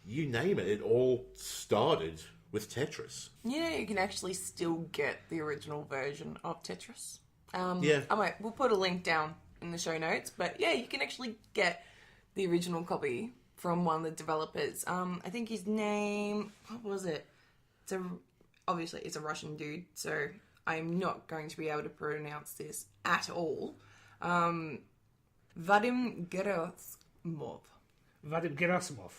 S2: you name it, it all started with Tetris.
S3: You can actually still get the original version of Tetris.
S2: Yeah.
S3: We'll put a link down in the show notes, but you can actually get the original copy from one of the developers. I think his name, what was it? obviously it's a Russian dude, so I'm not going to be able to pronounce this at all. Vadim Gerasimov.
S1: Vadim Gerasimov.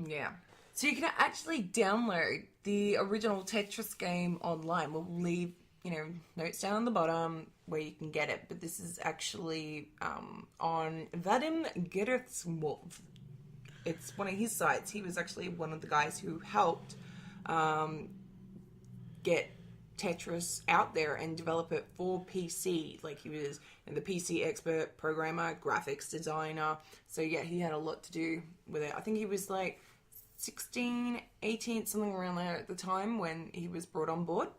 S3: Yeah. So you can actually download the original Tetris game online. We'll leave, notes down on the bottom where you can get it. But this is actually on Vadim Gerasimov. It's one of his sites. He was actually one of the guys who helped get Tetris out there and develop it for PC. Like, he was the PC expert, programmer, graphics designer. So yeah, he had a lot to do with it. I think he was like 16, 18, something around there at the time when he was brought on board.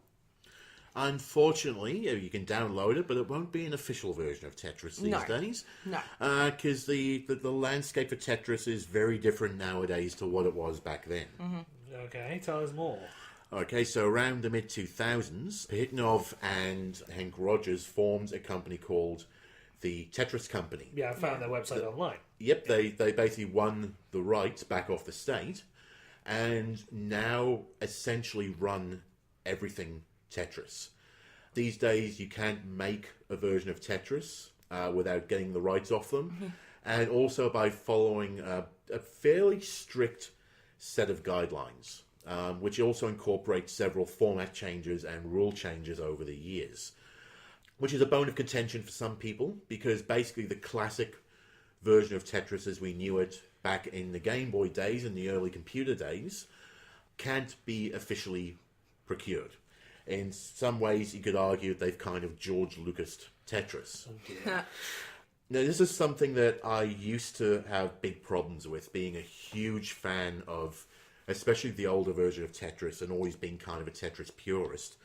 S2: Unfortunately, you can download it, but it won't be an official version of Tetris these days.
S3: No.
S2: Because the landscape for Tetris is very different nowadays to what it was back then.
S3: Mm-hmm.
S1: Okay, tell us more.
S2: Okay, so around the mid-2000s, Pahitnov and Hank Rogers formed a company called the Tetris Company.
S1: Yeah, I found their website online.
S2: Yep, they basically won the rights back off the state, and now essentially run everything Tetris. These days, you can't make a version of Tetris without getting the rights off them, and also by following a fairly strict set of guidelines, which also incorporates several format changes and rule changes over the years, which is a bone of contention for some people, because basically the classic version of Tetris as we knew it back in the Game Boy days and the early computer days can't be officially procured. In some ways, you could argue they've kind of George Lucas'd Tetris. Now, this is something that I used to have big problems with, being a huge fan of, especially the older version of Tetris, and always being kind of a Tetris purist.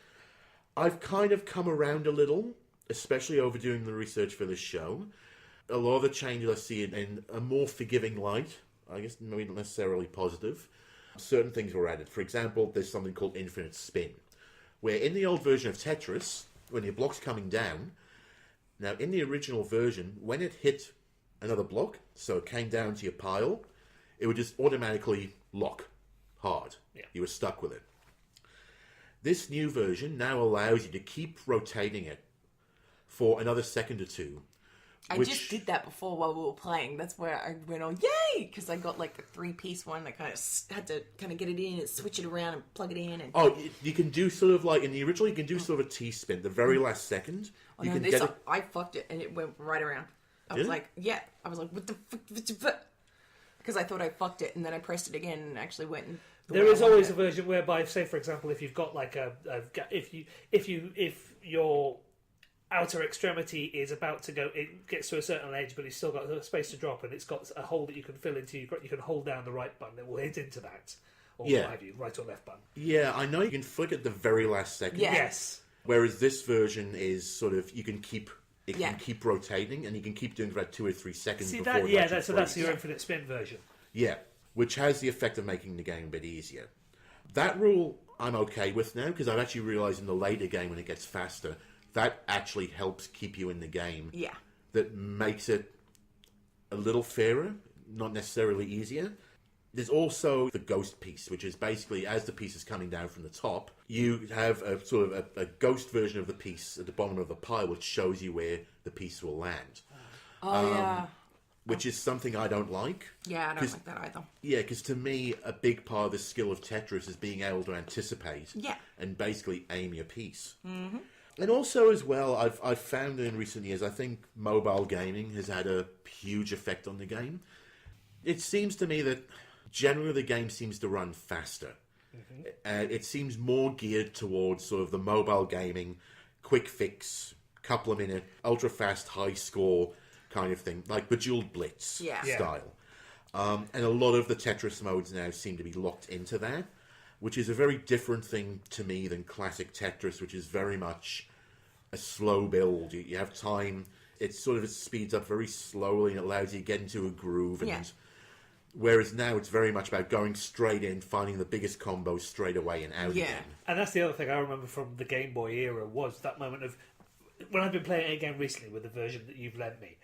S2: I've kind of come around a little, especially over doing the research for this show. A lot of the changes I see in a more forgiving light, I guess maybe not necessarily positive. Certain things were added. For example, there's something called infinite spin, where in the old version of Tetris, when your block's coming down, now in the original version, when it hit another block, so it came down to your pile, it would just automatically lock hard.
S1: Yeah.
S2: You were stuck with it. This new version now allows you to keep rotating it for another second or two.
S3: I just did that before while we were playing. That's where I went on, yay! Because I got like a 3-piece one that kind of had to kind of get it in and switch it around and plug it in. And
S2: oh, you can do sort of like, in the original, you can do sort of a T-spin, the very last second.
S3: Oh,
S2: you
S3: no,
S2: can
S3: this,
S2: get it.
S3: I fucked it and it went right around. I was like, yeah. I was like, what the fuck? Because I thought I fucked it and then I pressed it again and it actually went.
S1: There is always a version whereby, say for example, if you've got like if your outer extremity is about to go, it gets to a certain edge, but it's still got a space to drop, and it's got a hole that you can fill into. You can hold down the right button; it will hit into that, or what have you, right or left button.
S2: Yeah, I know you can flick at the very last second.
S3: Yeah.
S1: Yes.
S2: Whereas this version is sort of, you can keep can keep rotating, and you can keep doing it for about 2 or 3 seconds.
S1: See
S2: before
S1: that?
S2: it
S1: Yeah,
S2: actually
S1: that's
S2: freezes.
S1: your infinite spin version.
S2: Yeah, which has the effect of making the game a bit easier. That rule I'm okay with now, because I've actually realised in the later game when it gets faster, that actually helps keep you in the game.
S3: Yeah.
S2: That makes it a little fairer, not necessarily easier. There's also the ghost piece, which is basically, as the piece is coming down from the top, you have a sort of a ghost version of the piece at the bottom of the pile, which shows you where the piece will land.
S3: Oh, yeah.
S2: Which is something I don't like.
S3: Yeah, I don't like that either.
S2: Yeah, because to me, a big part of the skill of Tetris is being able to anticipate and basically aim your piece. Mm-hmm. And also, as well, I've found in recent years, I think mobile gaming has had a huge effect on the game. It seems to me that generally the game seems to run faster. Mm-hmm. It seems more geared towards sort of the mobile gaming, quick fix, couple of minute, ultra fast, high score kind of thing, like Bejeweled Blitz style. And a lot of the Tetris modes now seem to be locked into that, which is a very different thing to me than classic Tetris, which is very much a slow build. You have time. It speeds up very slowly and it allows you to get into a groove. And whereas now it's very much about going straight in, finding the biggest combos straight away and out again.
S1: And that's the other thing I remember from the Game Boy era, was that moment of when I've been playing it again recently with the version that you've lent me.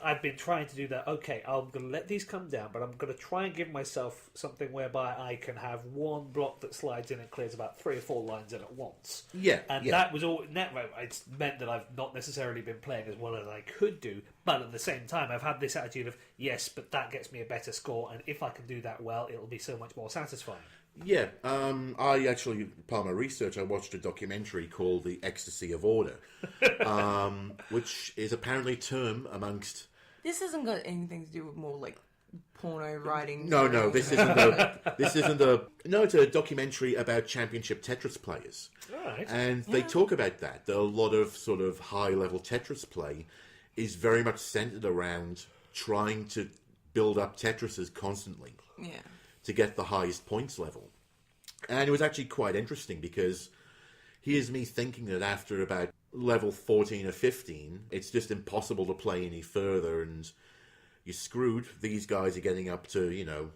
S1: I've been trying to do that. Okay, I'm going to let these come down, but I'm going to try and give myself something whereby I can have one block that slides in and clears about 3 or 4 lines in at once.
S2: Yeah,
S1: And that was all. It's meant that I've not necessarily been playing as well as I could do, but at the same time, I've had this attitude of, yes, but that gets me a better score, and if I can do that well, it'll be so much more satisfying.
S2: Yeah, I actually, part of my research, I watched a documentary called The Ecstasy of Order, which is apparently a term amongst...
S3: This hasn't got anything to do with more like porno writing.
S2: No, this isn't a... No, it's a documentary about championship Tetris players.
S1: Right.
S2: And they talk about that. A lot of sort of high-level Tetris play is very much centered around trying to build up Tetrises constantly.
S3: Yeah.
S2: To get the highest points level. And it was actually quite interesting because here's me thinking that after about level 14 or 15, it's just impossible to play any further and you're screwed. These guys are getting up to,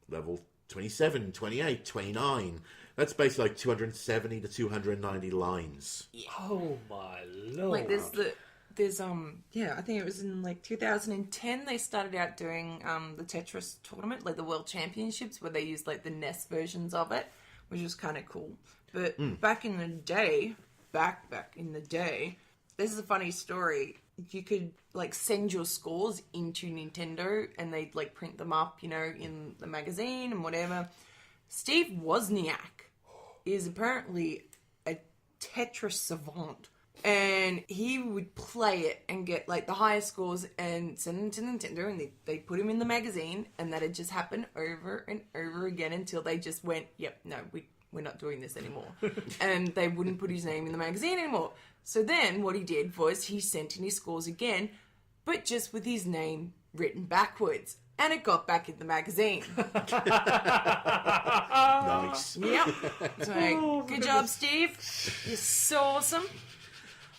S2: level 27, 28, 29. That's basically like 270 to 290 lines.
S1: Oh my lord.
S3: Like there's I think it was in like 2010 they started out doing the Tetris tournament, like the World Championships, where they used like the NES versions of it, which was kind of cool. But back in the day, this is a funny story. You could like send your scores into Nintendo and they'd like print them up, in the magazine and whatever. Steve Wozniak is apparently a Tetris savant. And he would play it and get like the highest scores and send them to Nintendo, and they put him in the magazine, and that had just happened over and over again until they just went, yep, no, we're not doing this anymore. And they wouldn't put his name in the magazine anymore. So then what he did was he sent in his scores again, but just with his name written backwards. And it got back in the magazine.
S2: Nice.
S3: Yep. So, good job, Steve. You're so awesome.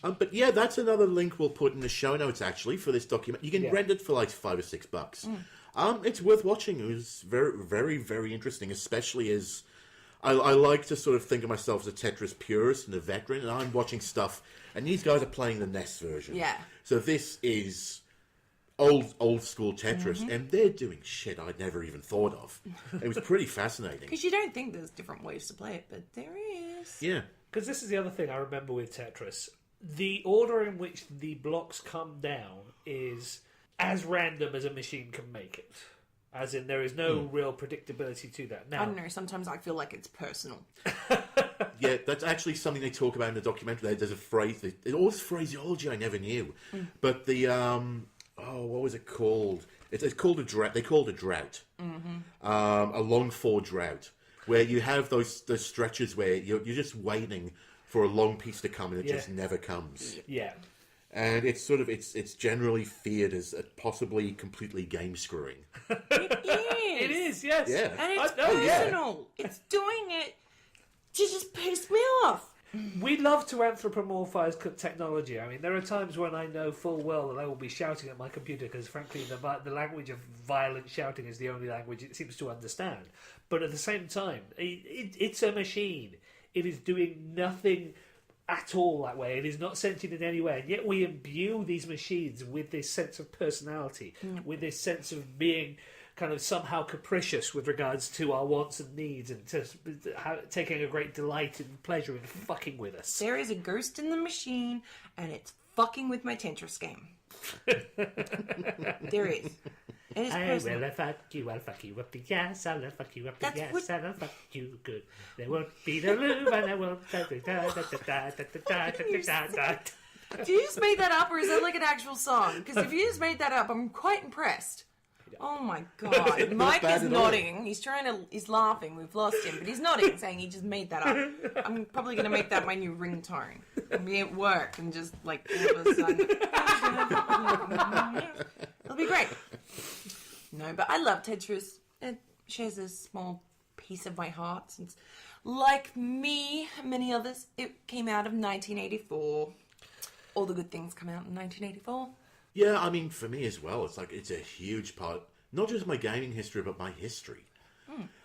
S2: But yeah, that's another link we'll put in the show notes, actually, for this document. You can rent it for like $5 or $6. It's worth watching. It was very, very, very interesting, especially as I like to sort of think of myself as a Tetris purist and a veteran, and I'm watching stuff, and these guys are playing the NES version.
S3: Yeah.
S2: So this is old school Tetris, and they're doing shit I'd never even thought of. It was pretty fascinating.
S3: Because you don't think there's different ways to play it, but there is.
S2: Yeah.
S1: Because this is the other thing I remember with Tetris. The order in which the blocks come down is as random as a machine can make it. As in, there is no real predictability to that. Now,
S3: I don't know, sometimes I feel like it's personal.
S2: Yeah, that's actually something they talk about in the documentary. There's a phrase, all this phraseology I never knew. But the, what was it called? It's called a drought. They call it a drought. A long four drought, where you have those stretches where you're just waiting for a long piece to come and it just never comes.
S1: Yeah.
S2: And it's sort of, it's generally feared as possibly completely game screwing.
S3: It is.
S1: It is, yes.
S2: Yeah.
S3: And it's personal. It's doing it to just piss me off.
S1: We love to anthropomorphise technology. I mean, there are times when I know full well that I will be shouting at my computer because, frankly, the language of violent shouting is the only language it seems to understand. But at the same time, it's a machine. It is doing nothing at all that way. It is not sentient in any way. And yet we imbue these machines with this sense of personality, with this sense of being kind of somehow capricious with regards to our wants and needs, and taking a great delight and pleasure in fucking with us.
S3: There is a ghost in the machine, and it's fucking with my Tetris game. There is. It is personal.
S1: I'll fuck you up the ass, I'll fuck you up the ass, I'll fuck you good. There won't be no lube, and there won't...
S3: Did you just make that up, or is that like an actual song? Because if you just made that up, I'm quite impressed. Oh my god. Mike is nodding. He's laughing. We've lost him, but he's nodding, saying he just made that up. I'm probably going to make that my new ringtone. I'll be at work and just like all of a sudden. It'll be great. No, but I love Tetris. It shares a small piece of my heart. Since, like me and many others, it came out of 1984. All the good things come out in 1984.
S2: Yeah, I mean, for me as well, it's a huge part, not just my gaming history, but my history.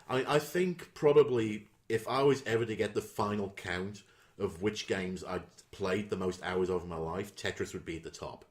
S2: I think probably if I was ever to get the final count of which games I'd played the most hours of in my life, Tetris would be at the top.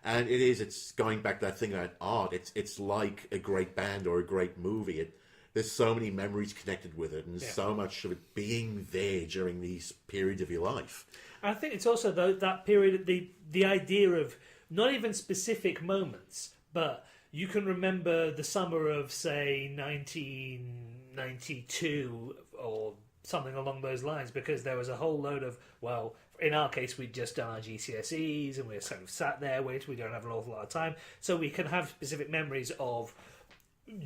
S2: And it's going back to that thing about art. It's like a great band or a great movie. There's so many memories connected with it, and so much of it being there during these periods of your life.
S1: I think it's also that period, the idea of not even specific moments, but you can remember the summer of, say, 1992 or something along those lines, because there was a whole load of, well, in our case, we'd just done our GCSEs and we're sort of sat there waiting. We don't have an awful lot of time, so we can have specific memories of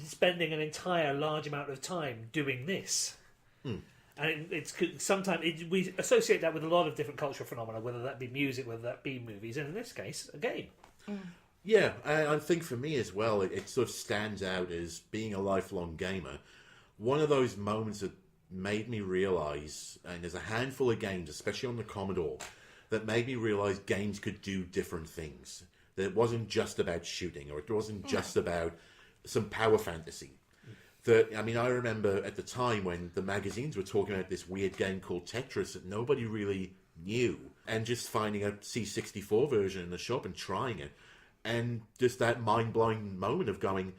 S1: spending an entire large amount of time doing this. And sometimes we associate that with a lot of different cultural phenomena, whether that be music, whether that be movies, and in this case, a game.
S2: Yeah, I think for me as well, it sort of stands out as being a lifelong gamer. One of those moments that made me realise, and there's a handful of games, especially on the Commodore, that made me realise games could do different things. That it wasn't just about shooting, or it wasn't just about some power fantasy. I remember at the time when the magazines were talking about this weird game called Tetris that nobody really knew, and just finding a C64 version in the shop and trying it, and just that mind-blowing moment of going,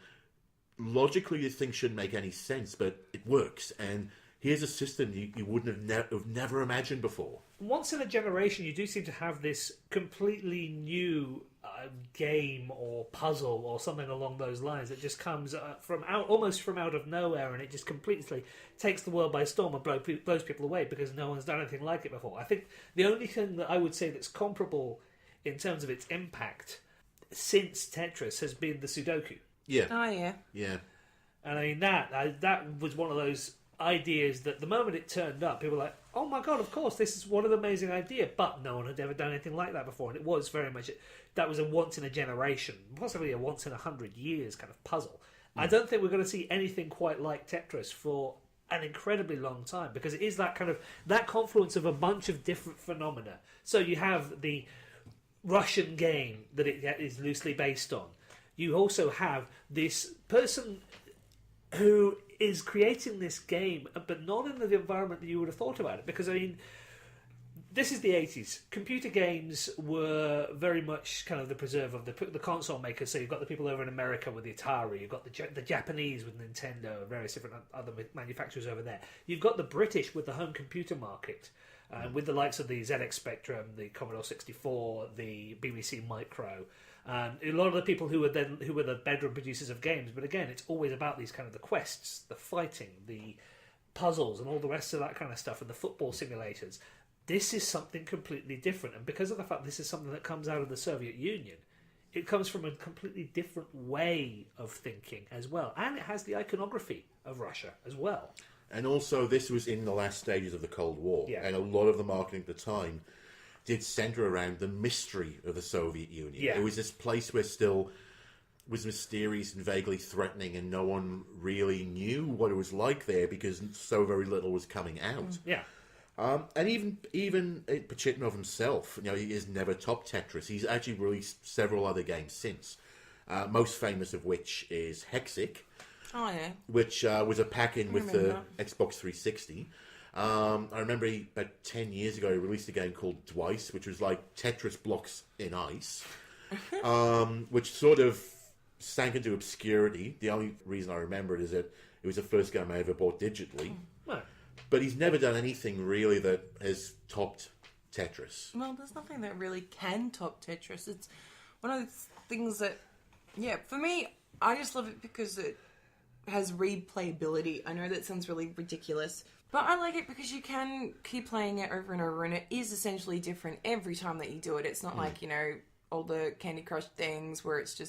S2: logically this thing shouldn't make any sense, but it works, and here's a system you wouldn't have never imagined before.
S1: Once in a generation, you do seem to have this completely new game or puzzle or something along those lines that just comes almost from out of nowhere, and it just completely takes the world by storm and blows people away because no one's done anything like it before. I think the only thing that I would say that's comparable in terms of its impact since Tetris has been the Sudoku.
S2: Yeah.
S3: Oh, yeah.
S2: Yeah.
S1: And I mean, that was one of those ideas that the moment it turned up, people were like, oh my god, of course, this is what an amazing idea, but no one had ever done anything like that before, and it was very much, that was a once in a generation, possibly a once in 100 years kind of puzzle. I don't think we're going to see anything quite like Tetris for an incredibly long time, because it is that kind of, that confluence of a bunch of different phenomena. So you have the Russian game that it is loosely based on. You also have this person who is creating this game, but not in the environment that you would have thought about it. Because, I mean, this is the 80s. Computer games were very much kind of the preserve of the console makers. So you've got the people over in America with the Atari, you've got the Japanese with Nintendo, and various different other manufacturers over there. You've got the British with the home computer market, with the likes of the ZX Spectrum, the Commodore 64, the BBC Micro. A lot of the people who were the bedroom producers of games, but again, it's always about these kind of the quests, the fighting, the puzzles, and all the rest of that kind of stuff, and the football simulators. This is something completely different, and because of the fact this is something that comes out of the Soviet Union, it comes from a completely different way of thinking as well, and it has the iconography of Russia as well.
S2: And also, this was in the last stages of the Cold War,
S1: Yeah.
S2: and a lot of the marketing at the time did centre around the mystery of the Soviet Union.
S1: Yeah.
S2: It was this place where still was mysterious and vaguely threatening, and no one really knew what it was like there because so very little was coming out.
S1: Yeah.
S2: And even Pachitnov himself, he has never topped Tetris. He's actually released several other games since. Most famous of which is Hexic,
S3: Oh, yeah.
S2: which was a pack-in with the
S3: remember
S2: Xbox 360. I remember about 10 years ago he released a game called Twice, which was like Tetris blocks in ice, which sort of sank into obscurity. The only reason I remember it is that it was the first game I ever bought digitally.
S1: Well,
S2: But he's never done anything really that has topped Tetris.
S3: Well, there's nothing that really can top Tetris. It's one of those things that, yeah, for me, I just love it because it has replayability. I know that sounds really ridiculous, but I like it because you can keep playing it over and over, and it is essentially different every time that you do it. It's not like, all the Candy Crush things where it's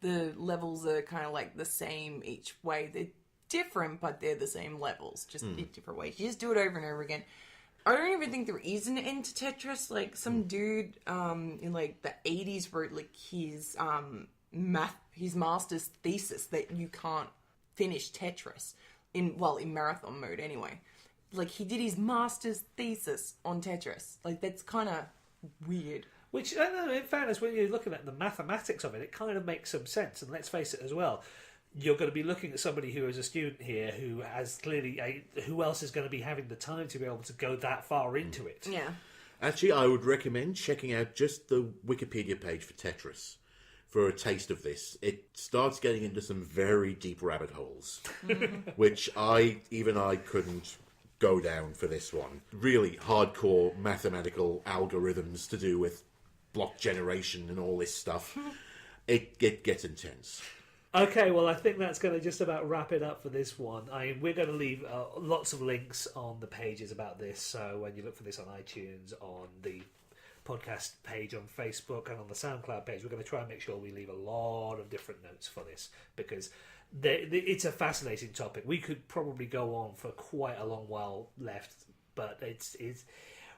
S3: the levels are kind of like the same each way. They're different, but they're the same levels, just in different ways. You just do it over and over again. I don't even think there is an end to Tetris. Like, some dude in like the 80s wrote like his master's thesis that you can't finish Tetris in marathon mode anyway. Like, he did his master's thesis on Tetris. Like, that's kind of weird.
S1: which, I don't know, in fairness, when you're looking at the mathematics of it, it kind of makes some sense. And let's face it as well, you're going to be looking at somebody who is a student here who has clearly who else is going to be having the time to be able to go that far into it?
S3: Yeah.
S2: Actually, I would recommend checking out just the Wikipedia page for Tetris for a taste of this. It starts getting into some very deep rabbit holes, which I couldn't go down for this one. Really hardcore mathematical algorithms to do with block generation and all this stuff. It gets intense.
S1: Okay, well, I think that's going to just about wrap it up for this one. We're going to leave lots of links on the pages about this, so when you look for this on iTunes, on the podcast page on Facebook, and on the SoundCloud page, we're going to try and make sure we leave a lot of different notes for this, because it's a fascinating topic. We could probably go on for quite a long while left, but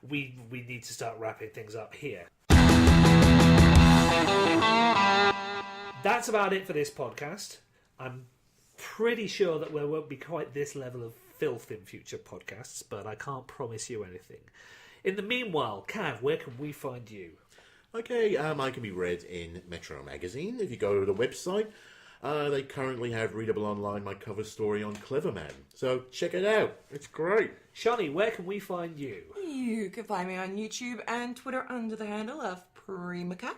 S1: we need to start wrapping things up here. That's about it for this podcast. I'm pretty sure that there won't be quite this level of filth in future podcasts, but I can't promise you anything. In the meanwhile, Cav, where can we find you?
S2: Okay, I can be read in Metro Magazine. If you go to the website, they currently have readable online my cover story on Cleverman. So check it out. It's great.
S1: Shani, where can we find you?
S3: You can find me on YouTube and Twitter under the handle of PrimaCat.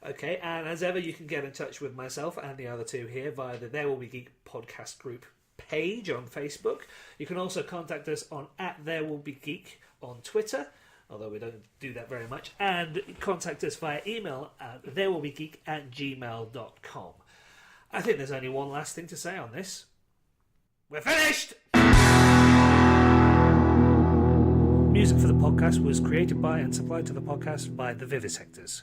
S1: Okay, and as ever, you can get in touch with myself and the other two here via the There Will Be Geek podcast group page on Facebook. You can also contact us on @ThereWillBeGeek on Twitter, although we don't do that very much, and contact us via email at therewillbegeek@gmail.com. I think there's only one last thing to say on this. We're finished! Music for the podcast was created by and supplied to the podcast by the Vivisectors.